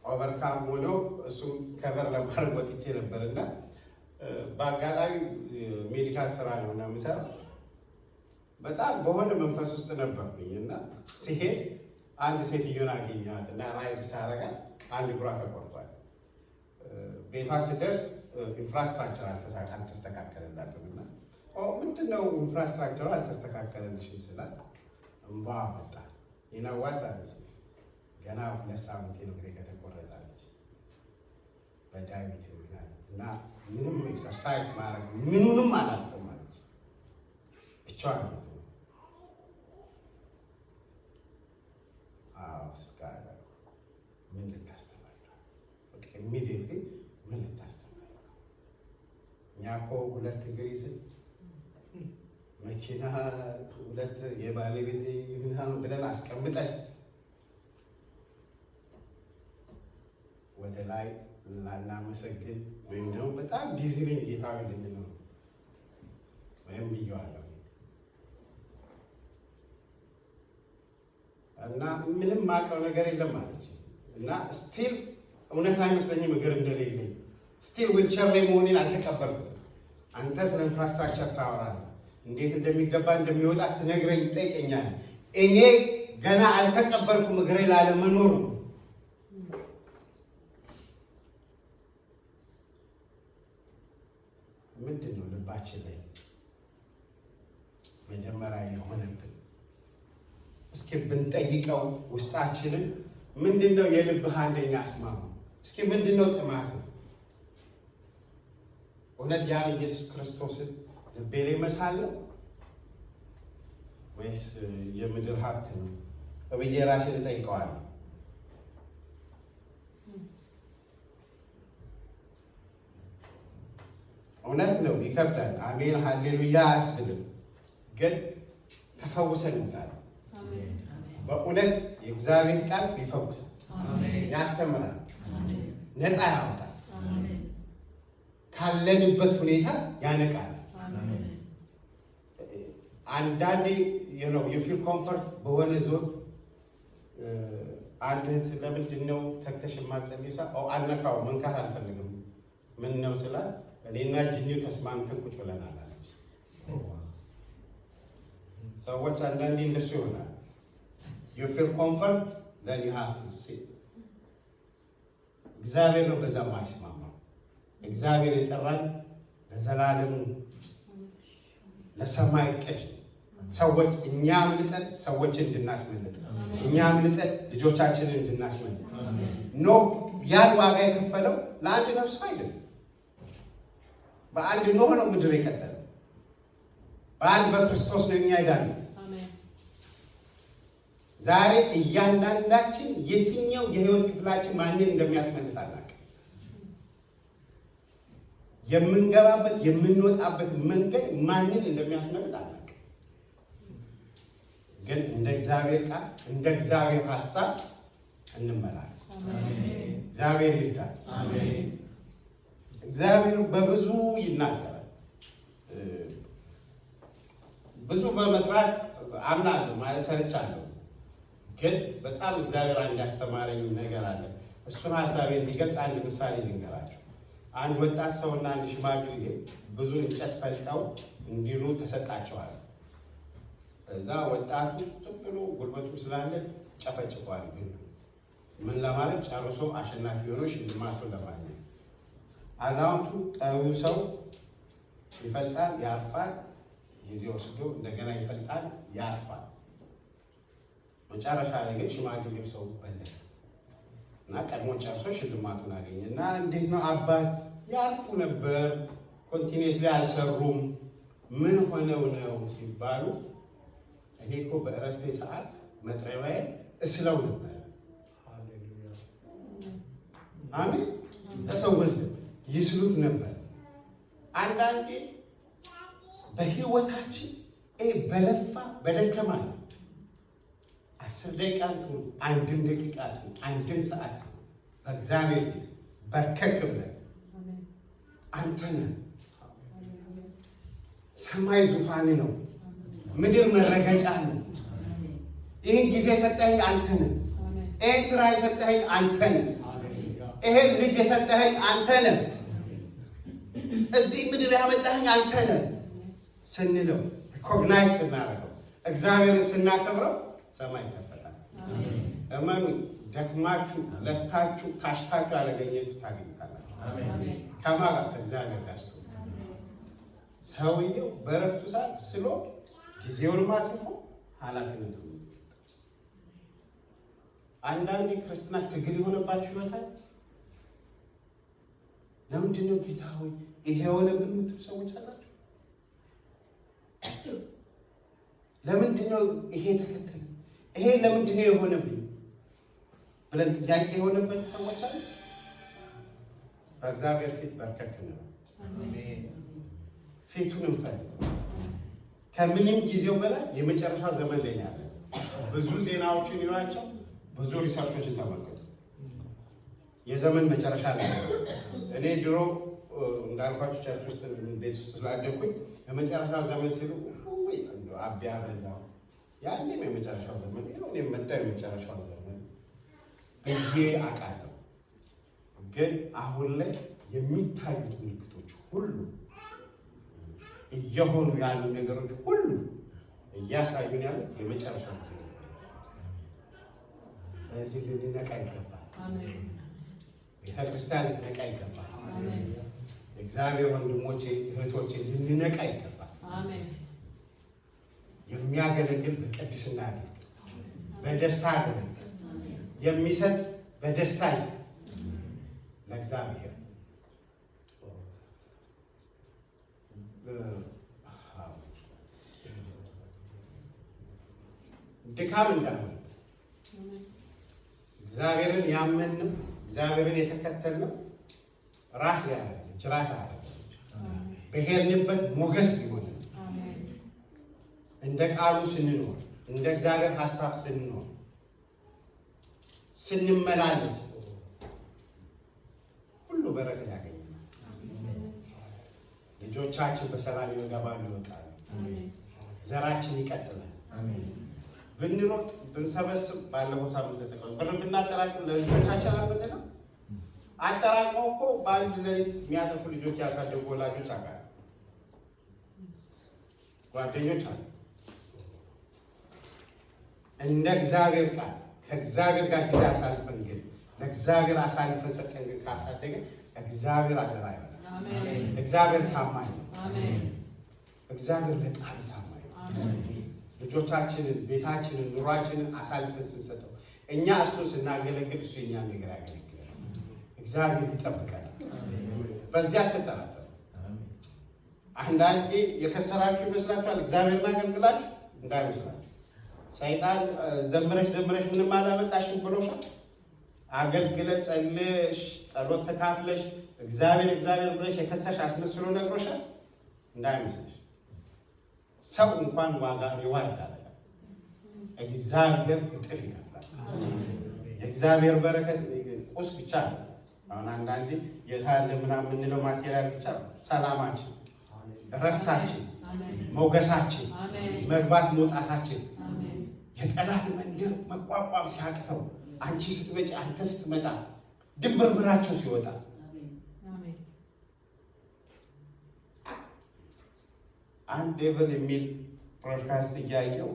ኦቨርካም ሆኖ እሱም ከበር ለማድረግ ወጥቼ ነበርና በአጋጣሚ ሜዲካል ስራ ነው እና የምሰራው በጣም በሆነ መንፈስ ውስጥ ነበርኩኝ እና ሲሄድ አንድ ሴትዮን አገኘኋት እና ራይድ ሳረጋት አንድ እግሯ ተቆርጧል። ቤቷ ስደርስ ኢንፍራስትራክቸር አልተስተካከለላትም እና ምንድነው ኢንፍራስትራክቸሩ አልተስተካከለልሽም ስላት እንባ መጣ። ይናዋት አለች። ገና 2 ሳምንት ነው እግሬ ከተቆረጣለች በዳይቤት ምክንያት እና ምንም ኤክሰርሳይዝ ማድረግ ምኑንም አላውቅም አለች። ብቻዋን ነው ስጋራ ምን ልታስተምር ነው? በቃ ኢሚዲየትሊ ምን ልታስተምር ነው? እኛ እኮ 2 እግር ይዘን መኪና 2 የባለቤት ምናምን ብለን አስቀምጠን ወደ ላይ ላናመሰግን ወይም ደግሞ በጣም ቢዚ ነኝ ጌታዊ ልንለው ወይም ብየዋለሁ እና ምንም ማውቀው ነገር የለም ማለች እና ስቲል እውነት አይመስለኝም እግር እንደሌለኝ ስቲል ዊልቸር ላይ መሆኔን አልተቀበልኩትም። አንተ ስለ ኢንፍራስትራክቸር ታወራለህ፣ እንዴት እንደሚገባ እንደሚወጣ ትነግረኝ ትጠይቀኛለህ። እኔ ገና አልተቀበልኩም እግሬ ላለመኖሩ። ምንድን ነው ልባችን ላይ መጀመሪያ የሆነብን? እስኪ ብንጠይቀው ውስጣችንን ምንድነው የልብህ አንደኛ አስማሙ? እስኪ ምንድነው ጥማት? እውነት ያን ኢየሱስ ክርስቶስን ልቤ ላይ መሳለው ወይስ የምድር ሀብት ነው ብዬ ራሴን እጠይቀዋለሁ። እውነት ነው፣ ይከብዳል። አሜን ሃሌሉያ አያስብልም፣ ግን ተፈውሰን እንውጣለን። በእውነት የእግዚአብሔር ቃል ይፈውሳል፣ ያስተምራል፣ ነፃ ያወጣል፣ ካለንበት ሁኔታ ያነቃል። አንዳንዴ የፊል ኮምፈርት በሆነ ዞን አንድ እህት ለምንድን ነው ተክተሽ የማትጸልይ? አልነካው መንካት አልፈልግም። ምን ነው ስላት እኔና ጅኒው ተስማምተን ቁጭ ብለናል አለች። ሰዎች አንዳንዴ እንደሱ ይሆናል። you feel comfort then you have to sit። እግዚአብሔር ነው በዛ ማይስማማው። እግዚአብሔር የጠራን ለዘላለም ለሰማይ ዕቅድ ሰዎች እኛ አምልጠን ሰዎችን እንድናስመልጥ እኛ አምልጠን ልጆቻችንን እንድናስመልጥ ኖ ያን ዋጋ የከፈለው ለአንድ ነፍስ አይደለም። በአንድ ኖህ ነው ምድር የቀጠለው። በአንድ በክርስቶስ ነው እኛ ሄዳለን። ዛሬ እያንዳንዳችን የትኛው የህይወት ክፍላችን ማንን እንደሚያስመልጥ አናውቅም። የምንገባበት የምንወጣበት መንገድ ማንን እንደሚያስመልጥ አናውቅም። ግን እንደ እግዚአብሔር ቃል እንደ እግዚአብሔር ሐሳብ እንመላለስ። እግዚአብሔር ይርዳል። እግዚአብሔር በብዙ ይናገራል። ብዙ በመስራት አምናለሁ ማለት ሰርቻለሁ። ግን በጣም እግዚአብሔር አንድ ያስተማረኝ ነገር አለ። እሱን ሐሳቤ እንዲገልጽ አንድ ምሳሌ ልንገራችሁ። አንድ ወጣት ሰውና አንድ ሽማግሌ ብዙ እንጨት ፈልጠው እንዲሉ ተሰጣቸዋል። እዛ ወጣቱ ዝም ብሎ ጉልበቱ ስላለ ጨፈጭፏል። ግን ምን ለማለት ጨርሶ አሸናፊ ሆኖ ሽልማቱን ለማግኘት አዛውንቱ ጠሩ ሰው ይፈልጣል፣ ያርፋል። ጊዜ ወስዶ እንደገና ይፈልጣል፣ ያርፋል። መጨረሻ ላይ ግን ሽማግሌው ሰው በለጠ እና ቀድሞ ጨርሶ ሽልማቱን አገኘ። እና እንዴት ነው አባት ያርፉ ነበር፣ ኮንቲኒየስሊ አልሰሩም፣ ምን ሆነው ነው ሲባሉ እኔ እኮ በእረፍቴ ሰዓት መጥረቢያዬ እስለው ነበር። አሜን። ተሰወዝ ይስሉት ነበር። አንዳንዴ በህይወታችን በለፋ በደከማ 10 ደቂቃ ትሁን፣ አንድም ደቂቃ ትሁን፣ አንድም ሰዓት ትሁን በእግዚአብሔር ፊት በርከክ ብለን አንተ ነህ። ሰማይ ዙፋን ነው፣ ምድር መረገጫ ነው። ይህን ጊዜ የሰጠኸኝ አንተ ነህ። ይህን ስራ የሰጠኸኝ አንተ ነህ። ይህን ልጅ የሰጠኸኝ አንተ ነህ። እዚህ ምድር ያመጣኸኝ አንተ ነህ ስንለው ሪኮግናይዝ ስናደርገው እግዚአብሔርን ስናከብረው ሰማይ ይከፈታል። እመኑ፣ ደክማችሁ ለፍታችሁ ካሽታችሁ ያላገኛችሁ ታገኙታላችሁ። ከማን ጋር? ከእግዚአብሔር ጋር። ሰውየው በረፍቱ ሰዓት ስሎ ጊዜውንም አትርፎ ኃላፊነቱን አንዳንዴ ክርስትና ትግል የሆነባችሁ ይመጣል። ለምንድን ነው ጌታ ሆይ ይሄ የሆነብን የምትሉ ሰዎች አላችሁ። ለምንድን ነው ይሄ ተከተለ? ይሄ ለምንድን ነው የሆነብኝ ብለን ጥያቄ የሆነበት ሰዎች አሉ። በእግዚአብሔር ፊት በርከክ ነው። ፊቱን እንፈልግ። ከምንም ጊዜው በላይ የመጨረሻ ዘመን ላይ ያለ ብዙ ዜናዎችን ይሏቸው፣ ብዙ ሪሰርቾችን ተመልከቱ። የዘመን መጨረሻ ላይ እኔ ድሮ እንዳልኳችሁ ቸርች ውስጥ ቤት ውስጥ ስላደኩኝ የመጨረሻ ዘመን ሲሉ አቢያ በዛው ያኔም የመጨረሻው ዘመን ነው የመጣው የመጨረሻው ዘመን ብዬ አውቃለሁ። ግን አሁን ላይ የሚታዩት ምልክቶች ሁሉ እየሆኑ ያሉ ነገሮች ሁሉ እያሳዩን ያሉት የመጨረሻው ጊዜ ነው። በዚህ ልንነቃ ይገባል። ቤተክርስቲያን ልትነቃ ይገባል። እግዚአብሔር ወንድሞቼ እህቶቼ ልንነቃ ይገባል። የሚያገለግል በቅድስና ያገልግል፣ በደስታ ያገልግል። የሚሰጥ በደስታ ይስጥ ለእግዚአብሔር። ድካም እንዳይሆን እግዚአብሔርን ያመንም እግዚአብሔርን የተከተልነው ራስ ያደረገ ጅራት ያደረገ በሄድንበት ሞገስ ቢሆን እንደ ቃሉ ስንኖር እንደ እግዚአብሔር ሐሳብ ስንኖር ስንመላለስ ሁሉ በረከት ያገኘናል። ልጆቻችን በሰላም ይገባሉ ይወጣሉ። ዘራችን ይቀጥላል። ብንሮጥ ብንሰበስብ ባለፈው ሳምንት ተጠቅመን ብር ብናጠራቅም ለልጆቻችን አልበደለም። አጠራቅመው እኮ በአንድ ሌሊት የሚያጠፉ ልጆች ያሳደጉ ወላጆች አውቃለሁ፣ ጓደኞች አሉ። እንደ እግዚአብሔር ቃል ከእግዚአብሔር ጋር ጊዜ አሳልፈን ግን ለእግዚአብሔር አሳልፈን ሰጠን ግን ካሳደገ እግዚአብሔር አደራ ይሆናል። እግዚአብሔር ታማኝ ነው። እግዚአብሔር ለቃሉ ታማኝ ነው። ልጆቻችንን፣ ቤታችንን፣ ኑሯችንን አሳልፈን ስንሰጠው እኛ እሱን ስናገለግል እሱ የኛን ነገር ያገለግላል። እግዚአብሔር ይጠብቀናል። በዚያ አትጠራጠሩ። አንዳንዴ የከሰራችሁ ይመስላችኋል። እግዚአብሔርን አገልግላችሁ እንዳይመስላችሁ። ሰይጣን ዘምረሽ ምንም አላመጣሽም ብሎሻል። አገልግለ ጸልሽ፣ ጸሎት ተካፍለሽ እግዚአብሔር ብለሽ የከሰሽ አስመስሎ ነግሮሻል። እንዳይመስልሽ። ሰው እንኳን ዋጋ ሪዋርድ አለ። እግዚአብሔር እጥፍ ይከፍላል። የእግዚአብሔር በረከት ቁስ ብቻ ነው። አሁን አንዳንዴ የታለ ምናምን የምንለው ማቴሪያል ብቻ ነው። ሰላማችን፣ እረፍታችን፣ ሞገሳችን፣ መግባት መውጣታችን የጠላት መንደር መቋቋም ሲያቅተው አንቺ ስትመጪ አንተ ስትመጣ ድንብርብራቸው ሲወጣ አንድ ዴቭል የሚል ፕሮድካስት እያየው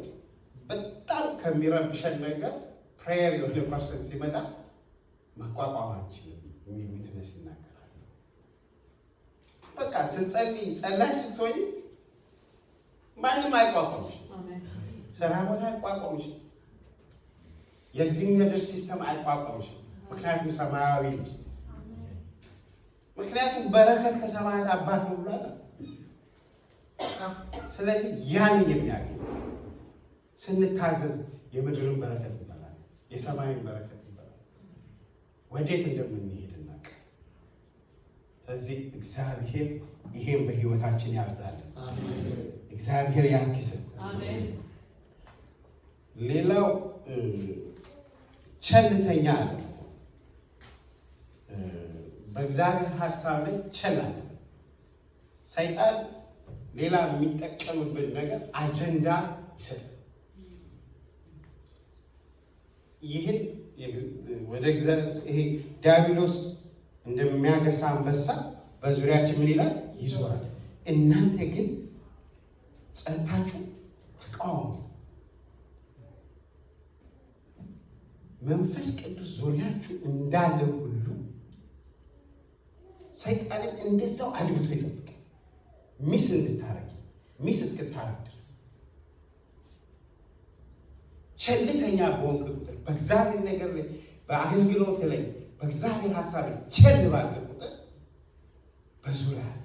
በጣም ከሚረብሸን ነገር ፕሬየር የሆነ ፐርሰን ሲመጣ መቋቋማችን የሚል ዊትነስ ይናገራል። በቃ ስትጸልይ ጸላሽ ስትሆኝ ማንም አይቋቋምሽ። ስራ ቦታ አይቋቋምሽ። የዚህ ምድር ሲስተም አይቋቋምሽ። ምክንያቱም ሰማያዊ ነሽ። ምክንያቱም በረከት ከሰማያት አባት ነው ብሏል። ስለዚህ ያን የሚያገኝ ስንታዘዝ የምድርን በረከት ይባላል፣ የሰማይን በረከት ይባላል። ወዴት እንደምንሄድ እናውቅ። ስለዚህ እግዚአብሔር ይሄን በህይወታችን ያብዛልን። እግዚአብሔር ያግዘን። ሌላው ቸልተኛ አለ። በእግዚአብሔር ሐሳብ ላይ ቸል አለ። ሰይጣን ሌላ የሚጠቀምብን ነገር አጀንዳ ይሰጣል። ይህን ወደ እግዚአብሔር ይሄ ዲያብሎስ እንደሚያገሳ አንበሳ በዙሪያችን ምን ይላል? ይዞራል። እናንተ ግን ጸንታችሁ ተቃወሙ። መንፈስ ቅዱስ ዙሪያችሁ እንዳለ ሁሉ ሰይጣንን እንደዛው አድብቶ ይጠብቃል። ሚስ እንድታረጊ ሚስ እስክታረግ ድረስ ቸልተኛ በሆንክ ቁጥር በእግዚአብሔር ነገር ላይ በአገልግሎት ላይ በእግዚአብሔር ሐሳብ ላይ ቸል ባልክ ቁጥር በዙሪያ አለ።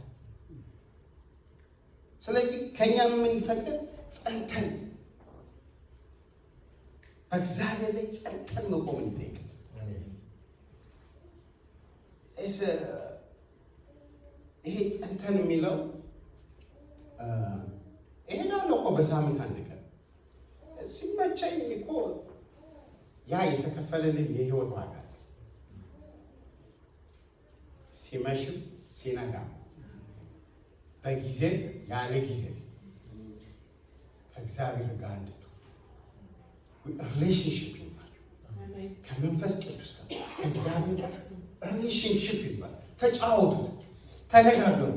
ስለዚህ ከኛ ምን ይፈልጋል? ጸንተን በእግዚአብሔር ላይ ጸንተን መቆም ይጠይቃል። ይሄ ጸንተን የሚለው እሄዳለሁ እኮ በሳምንት አንድ ቀን ሲመቸኝ እኮ ያ የተከፈለልን የህይወት ዋጋ ሲመሽም ሲነጋ በጊዜ ያለ ጊዜ ከእግዚአብሔር ጋር እንድትሆኑ ሪሌሽንሽፕ ይባላል። ከመንፈስ ቅዱስ ጋር ከእግዚአብሔር ጋር ሪሌሽንሽፕ ይባላል። ተጫወቱት፣ ተነጋገሩ፣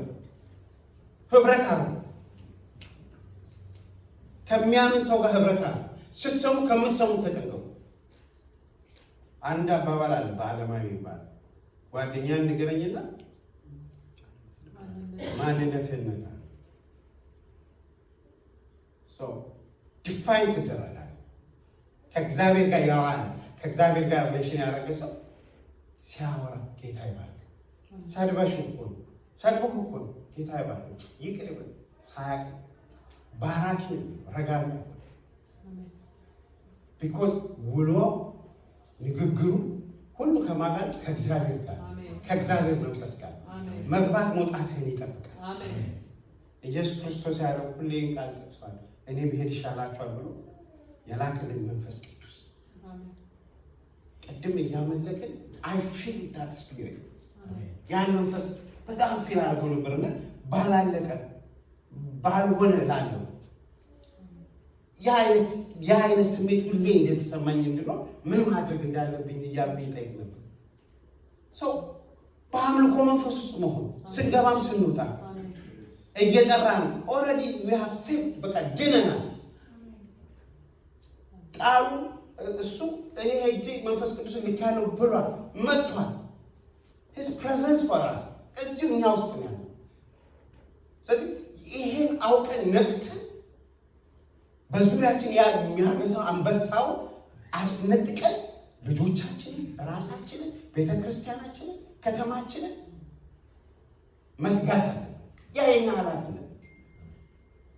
ህብረት አሉ። ከሚያምን ሰው ጋር ህብረት አለ። ስትሰሙ ከምትሰሙ ተጠንቀቁ። አንድ አባባል አለ በዓለማዊ ይባላል። ጓደኛን ንገረኝና ማንነትህን ነገር ዲፋይን ትደረጋለህ። ከእግዚአብሔር ጋር ያዋለ ከእግዚአብሔር ጋር ሪሌሽን ያደረገ ሰው ሲያወራ ጌታ ይባርክ። ሰድበሽ እኮ ነው ሰድበህ እኮ ነው ጌታ ይባርክ። ይቅር ይበል ሳያቅ ባራኪ ረጋሚ ቢኮዝ ውሎ ንግግሩ ሁሉ ከማን ጋር? ከእግዚአብሔር ጋር፣ ከእግዚአብሔር መንፈስ ጋር መግባት መውጣትህን ይጠብቃል። ኢየሱስ ክርስቶስ ያለው ሁሌ ቃል ጠቅሷል፣ እኔ ብሄድ ይሻላችኋል ብሎ የላከልን መንፈስ ቅዱስ። ቅድም እያመለክን አይ ፊል ዳት ስፒሪት ያን መንፈስ በጣም ፊል አድርገው ነበርና ባላለቀ ባልሆነ ላለው ያ አይነት ስሜት ሁሌ እንደተሰማኝ እንድኖር ምን ማድረግ እንዳለብኝ እያልኩ ይጠይቅ ነበር። ሰው በአምልኮ መንፈስ ውስጥ መሆን ስንገባም ስንወጣ እየጠራን ኦልሬዲ ዊ ሃቭ ሴቭ በቃ ድነናል። ቃሉ እሱ እኔ ሄጄ መንፈስ ቅዱስ ልካለው ብሏል፣ መጥቷል። his presence for us እዚሁ እኛ ውስጥ ነው ያለው። ስለዚህ ይሄን አውቀን ነቅተን በዙሪያችን የሚያገሳው አንበሳው አስነጥቀን ልጆቻችንን፣ ራሳችንን፣ ቤተክርስቲያናችንን፣ ከተማችንን መትጋት አለ። ያ የኛ ኃላፊነት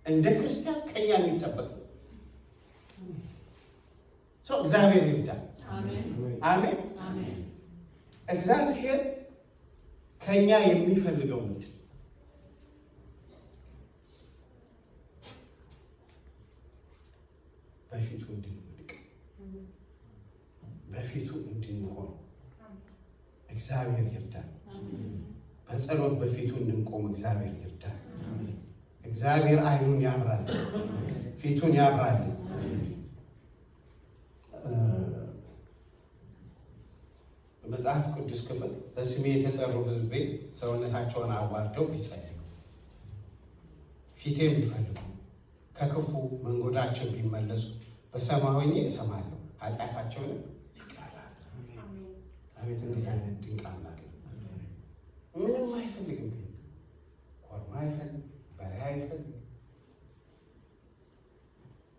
እንደ ክርስቲያን ከኛ የሚጠበቅ ነው። እግዚአብሔር ይርዳል። አሜን። እግዚአብሔር ከኛ የሚፈልገው ምንድን ነው? በፊቱ እንድንወድቅ በፊቱ እንድንሆን እግዚአብሔር ይርዳል። በጸሎት በፊቱ እንድንቆም እግዚአብሔር ይርዳል። እግዚአብሔር ዓይኑን ያብራል፣ ፊቱን ያብራል። በመጽሐፍ ቅዱስ ክፍል በስሜ የተጠሩ ሕዝቤ ሰውነታቸውን አዋርደው ቢጸልዩ ፊቴን ቢፈልጉ ከክፉ መንገዳቸው ቢመለሱ በሰማይ ሆኜ እሰማለሁ፣ ኃጢአታቸውንም ይቅራል። አቤት እንዴት አይነት ድንቅ አምላክ! ምንም አይፈልግም። ኮርማ አይፈልግ፣ በሬ አይፈልግ።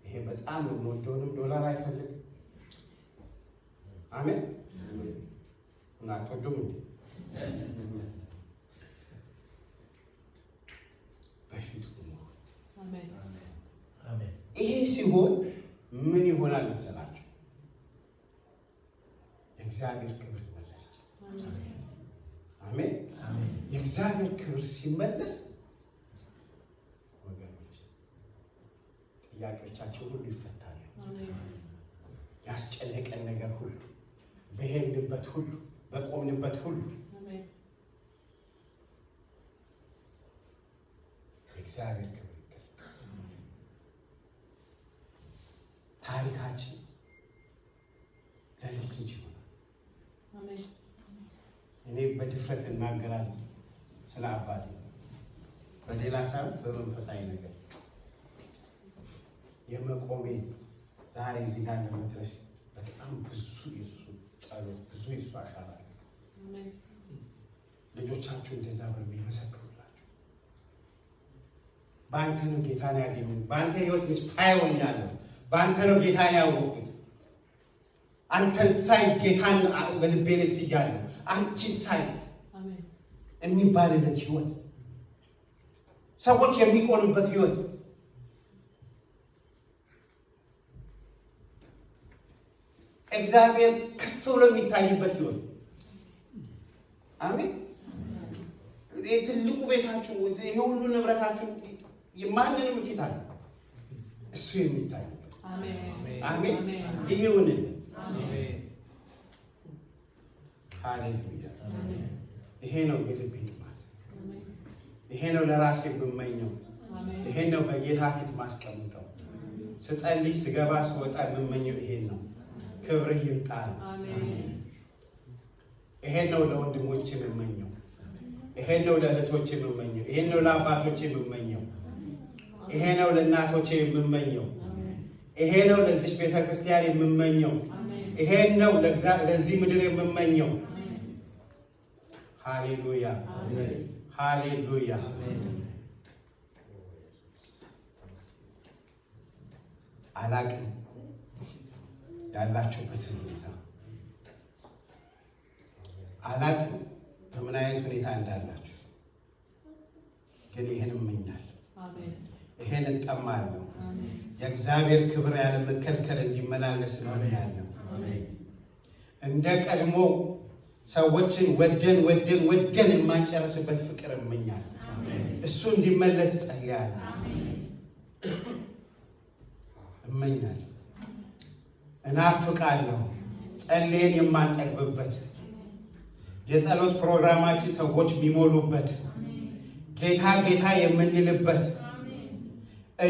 ይሄ በጣም የምወደውንም ዶላር አይፈልግ። አሜን። እናትወዱም እንዴ? በፊቱ ነው። ይሄ ሲሆን ምን ይሆናል መሰላችሁ? የእግዚአብሔር ክብር ይመለሳል። አሜን። የእግዚአብሔር ክብር ሲመለስ ወገኖች ጥያቄዎቻቸው ሁሉ ይፈታሉ። ያስጨነቀን ነገር ሁሉ በሄድንበት ሁሉ በቆምንበት ሁሉ የእግዚአብሔር ክብር ታሪካችን ለልጅ ልጅ ይሆናል። እኔ በድፍረት እናገራለሁ ስለ አባቴ፣ በሌላ ሳይሆን በመንፈሳዊ ነገር የመቆሜ ዛሬ እዚህ ጋር ለመድረስ በጣም ብዙ የሱ ጸሎት፣ ብዙ የሱ አሻራ አለ። ልጆቻችሁ እንደዛ በሚመሰክሩላችሁ በአንተ ነው ጌታን ያገኙት፣ በአንተ ህይወት ኢንስፓየር ሆኛለሁ፣ በአንተ ነው ጌታን ያወቁት፣ አንተን ሳይ ጌታን በልቤ ላይ ስያለሁ፣ አንቺን ሳይ የሚባልለት ህይወት፣ ሰዎች የሚቆሉበት ህይወት፣ እግዚአብሔር ከፍ ብሎ የሚታይበት ህይወት። አሜን። ትልቁ ቤታችሁ፣ ይሄ ሁሉ ንብረታችሁ ማንንም ፊት አለ እሱ የሚታይበት። አሜን። ይሄውንን ሃሌሉያ። ይሄ ነው የልቤ ጥማት። ይሄ ነው ለራሴ የምመኘው። ይሄ ነው በጌታ ፊት ማስቀምጠው። ስጸልይ፣ ስገባ፣ ስወጣ የምመኘው ይሄ ነው። ክብር ይምጣ። ይሄ ነው ለወንድሞቼ የምመኘው። ይሄ ነው ለእህቶቼ የምመኘው። ይሄ ነው ለአባቶቼ የምመኘው። ይሄ ነው ለእናቶቼ የምመኘው። ይሄ ነው ለዚህ ቤተክርስቲያን የምመኘው። ይሄ ነው ለዚህ ምድር የምመኘው። ሃሌሉያ፣ ሃሌሉያ። አላቅም ያላችሁበትን ሁኔታ አላቅም፣ በምን አይነት ሁኔታ እንዳላችሁ ግን ይሄን እመኛለሁ፣ ይሄን እጠማለሁ። የእግዚአብሔር ክብር ያለ መከልከል እንዲመላለስ እመኛለሁ። እንደ ቀድሞ ሰዎችን ወደን የማንጨርስበት ፍቅር እመኛለሁ። እሱ እንዲመለስ ጸልያለሁ፣ እመኛለሁ፣ እናፍቃለሁ። ጸልየን የማንጠግብበት የጸሎት ፕሮግራማችን ሰዎች የሚሞሉበት ጌታ ጌታ የምንልበት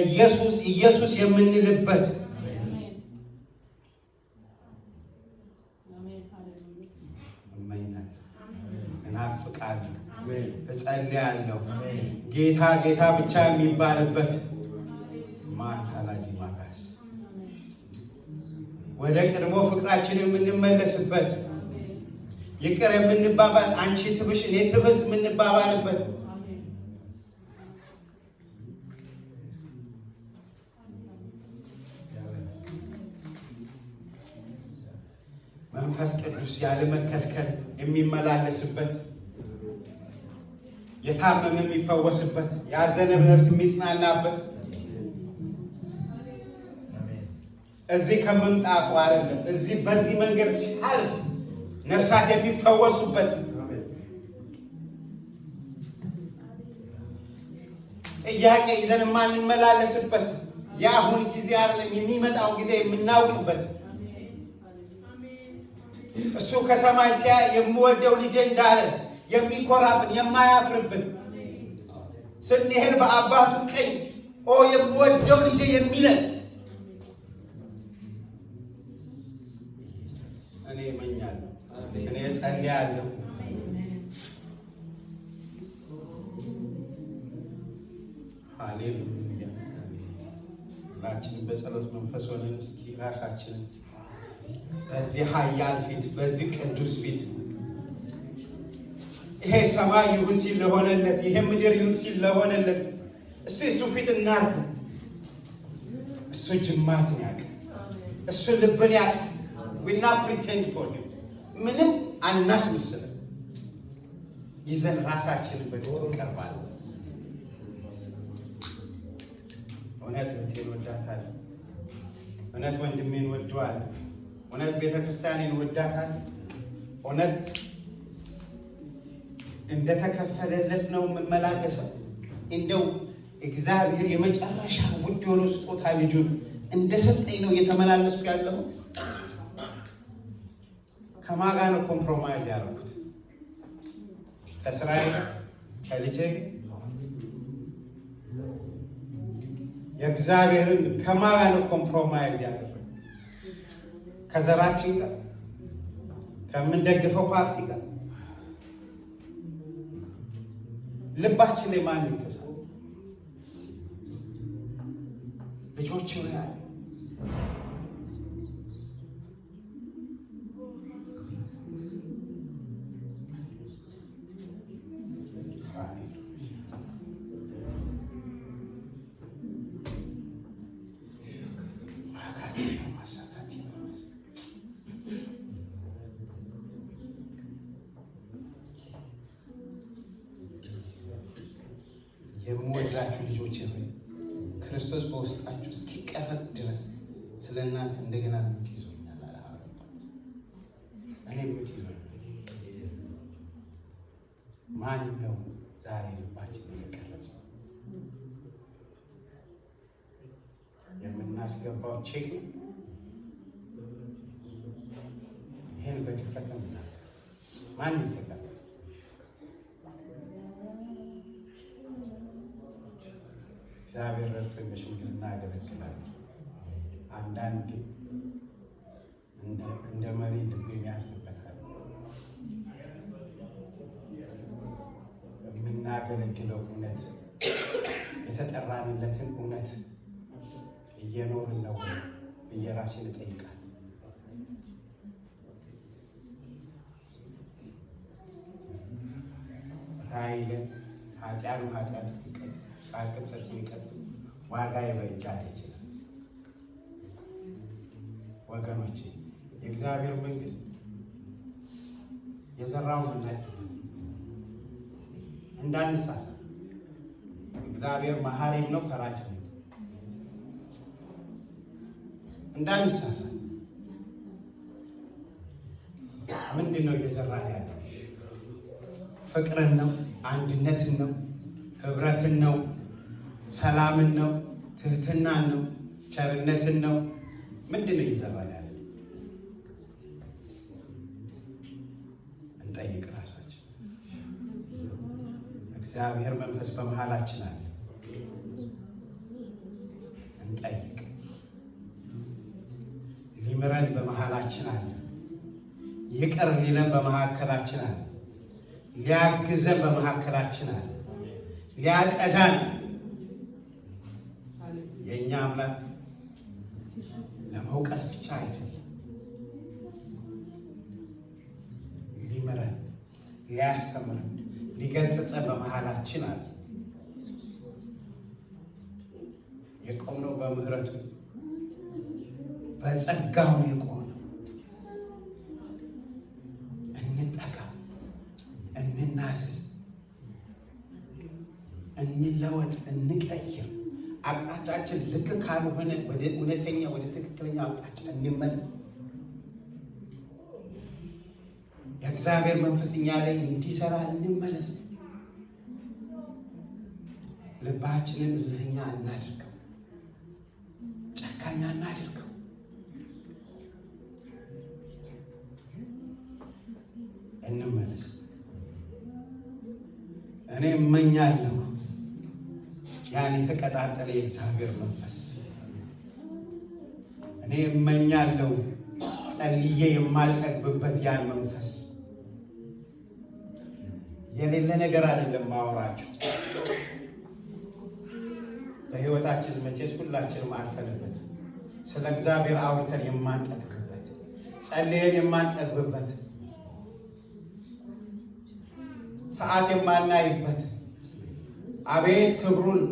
ኢየሱስ ኢየሱስ የምንልበት እመኛለሁ፣ እናፍቃለሁ፣ እጸልያለሁ። ጌታ ጌታ ብቻ የሚባልበት ማታላጂ ማጋስ ወደ ቀድሞ ፍቅራችን የምንመለስበት ይቅር የምንባባል አንቺ ትብሽ እኔ ትብስ የምንባባልበት መንፈስ ቅዱስ ያለ መከልከል የሚመላለስበት የታመመ የሚፈወስበት ያዘነ ነፍስ የሚጽናናበት እዚህ ከመምጣቱ አይደለም እዚህ በዚህ መንገድ ሲያልፍ ነፍሳት የሚፈወሱበት ጥያቄ ይዘን የማንመላለስበት የአሁን ጊዜ አይደለም የሚመጣውን ጊዜ የምናውቅበት እሱ ከሰማይ ሲያይ የምወደው ልጄ እንዳለ የሚኮራብን የማያፍርብን ስንሄድ በአባቱ ቀኝ የምወደው ልጄ የሚለን እኔ እመኛለሁ፣ እኔ እጸልያለሁ። ሃሌሉያ። ሁላችንም በጸሎት መንፈስ ሆነን እስኪ ራሳችንን በዚህ ኃያል ፊት በዚህ ቅዱስ ፊት ይሄ ሰማይ ይሁን ሲል ለሆነለት ይሄ ምድር ይሁን ሲል ለሆነለት እስቲ እሱ ፊት እናርግ። እሱ ጅማትን ያውቅ፣ እሱ ልብን ያውቅ። we not pretend for him ምንም አናስመስልም። ይዘን ራሳችንን በፊቱ እንቀርባለን። እውነት እህቴን ወዳታለሁ፣ እውነት ወንድሜን ወደዋለሁ፣ እውነት ቤተክርስቲያኔን ወዳታለሁ፣ እውነት እንደተከፈለለት ነው የምመላለሰው። እንደው እግዚአብሔር የመጨረሻ ውድ የሆነ ስጦታ ልጁን እንደሰጠኝ ነው እየተመላለስኩ ያለሁት። ከማን ጋር ነው ኮምፕሮማይዝ ያደረኩት? ከስራዬ ጋር፣ ከልጄ የእግዚአብሔርን ከማን ጋር ነው ኮምፕሮማይዝ ያደረኩት? ከዘራችን ጋር፣ ከምንደግፈው ፓርቲ ጋር ልባችን ላይ ማን ይተሳል? ልጆች ይሆናል የምወዳችሁ ልጆች ሆይ ክርስቶስ በውስጣችሁ እስኪቀረጥ ድረስ ስለ እናንተ እንደገና ምጥ ይዞኛል አለ። እኔ ምጥ ይዞኛል። ማን ነው ዛሬ ልባችን የቀረጸ? የምናስገባው ቼክ ነው። ይህን በድፍረት ነው የምናገር። ማን የተቀረጸ? እግዚአብሔር ረድቶኝ በሽምግልና አገለግላለሁ። አንዳንዴ እንደ መሪ ልብ የሚያዝንበታል። የምናገለግለው እውነት የተጠራንለትን እውነት እየኖርን ነው ብዬ ራሴን እጠይቃለሁ። ራይልን ኃጢአቱ ይቀጥል፣ ጻድቅም ጽድቁ ይቀጥል፣ ዋጋ ይበጃል ይችላል። ወገኖቼ የእግዚአብሔር መንግስት የዘራውን እናጭበት እንዳንሳሳት። እግዚአብሔር መሐሪም ነው ፈራጅም ነው። እንዳንሳሳት ምንድን ነው እየዘራን ያለው? ፍቅርን ነው? አንድነትን ነው? ህብረትን ነው? ሰላምን ነው? ትህትናን ነው? ቸርነትን ነው? ምንድን ነው እየዘራን ያለው? እንጠይቅ ራሳችን። እግዚአብሔር መንፈስ በመሃላችን አለ። እንጠይቅ። ሊምረን በመሃላችን አለ። ይቅር ሊለን በመካከላችን አለ። ሊያግዘን በመካከላችን አለ። ሊያጸዳን። የእኛ አምላክ ለመውቀስ ብቻ አይደለም፣ ሊምረን፣ ሊያስተምረን፣ ሊገጽጸን በመሃላችን አለ። የቆምነው በምህረቱ በጸጋው ነው የቆምነው። እንጠጋ፣ እንናዘዝ፣ እንለወጥ፣ እንቀይር። አቅጣጫችን ልክ ካልሆነ ወደ እውነተኛ ወደ ትክክለኛ አቅጣጫ እንመለስ። የእግዚአብሔር መንፈስ እኛ ላይ እንዲሰራ እንመለስ። ልባችንን እልህኛ እናድርገው፣ ጨካኛ እናድርገው። እንመለስ። እኔ እመኛለሁ ያን የተቀጣጠለ የእግዚአብሔር መንፈስ። እኔ እመኛለሁ ጸልዬ የማልጠግብበት ያን መንፈስ። የሌለ ነገር አይደለም ማወራችሁ። በህይወታችን መቼስ ሁላችንም አልፈንበት ስለ እግዚአብሔር አውርተን የማንጠግብበት፣ ጸልየን የማንጠግብበት፣ ሰዓት የማናይበት፣ አቤት ክብሩን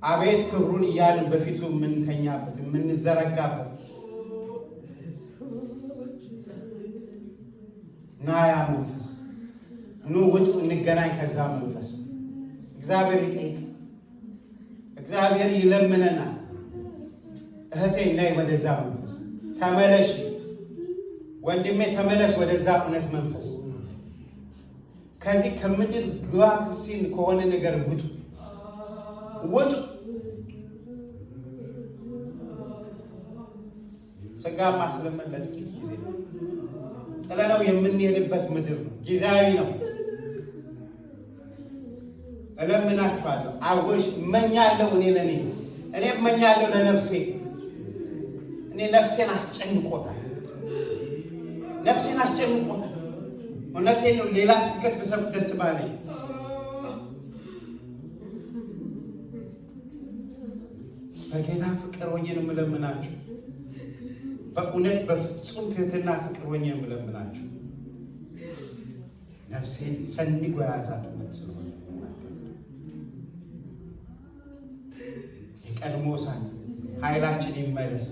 አቤት ክብሩን እያልን በፊቱ የምንተኛበት የምንዘረጋበት ና ያ መንፈስ ኑ ውጡ እንገናኝ። ከዛ መንፈስ እግዚአብሔር ይጠይቅ፣ እግዚአብሔር ይለምነናል። እህቴ ነይ ወደዛ መንፈስ ተመለሽ፣ ወንድሜ ተመለስ ወደዛ እውነት መንፈስ። ከዚህ ከምድር ግባት ሲል ከሆነ ነገር ውጡ ውጡ። ስጋ ማስለመን ለጥቂት ጊዜ ጥለነው የምንሄድበት ምድር ነው፣ ጊዜያዊ ነው። እለምናችኋለሁ፣ አወሽ እመኛለሁ። እኔ እመኛለሁ ለነፍሴ። እኔ ነፍሴን አስጨንቆታል፣ ነፍሴን አስጨንቆታል። እውነቴን ነው። ሌላ ስብከት ብሰብክ ደስ ባለኝ። በጌታ ፍቅር ሆኜ ነው የምለምናችሁ። በእውነት በፍጹም ትህትና ፍቅር ሆኜ ነው የምለምናችሁ። ነፍሴን ሰንጎ የያዛት እውነት ስለሆነ የቀድሞ እሳት ኃይላችን ይመለስ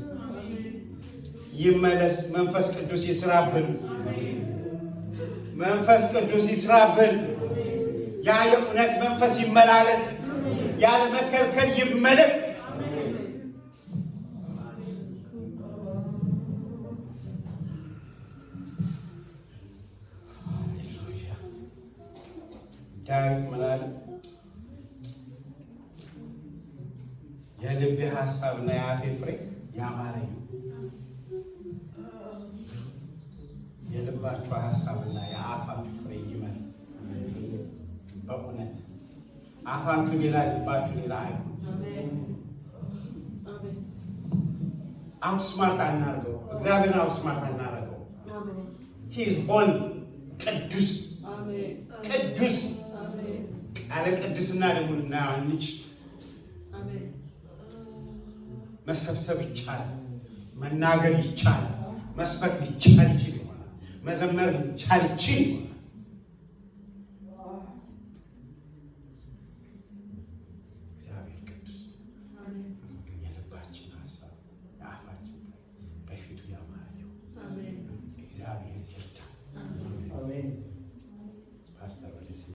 ይመለስ። መንፈስ ቅዱስ ይስራብን፣ መንፈስ ቅዱስ ይስራብን። ያ የእውነት መንፈስ ይመላለስ፣ ያለ መከልከል ይመለክ። ዳዊት ምን አለ? የልቤ ሐሳብና የአፌ ፍሬ ያማረ ነው። የልባችሁ ሐሳብና የአፋችሁ ፍሬ ይመር። በእውነት አፋችሁ ሌላ ልባችሁ ሌላ አይሁን። አውትስማርት አናርገው፣ እግዚአብሔርን አውትስማርት አናረገው። ሂ ኢዝ ሆሊ፣ ቅዱስ ቅዱስ። ቃለ ቅድስና ደግሞ እናንች መሰብሰብ ይቻላል፣ መናገር ይቻላል፣ መስበክ ይቻል ይችል ይሆናል፣ መዘመር ይቻል ይችል ይሆናል።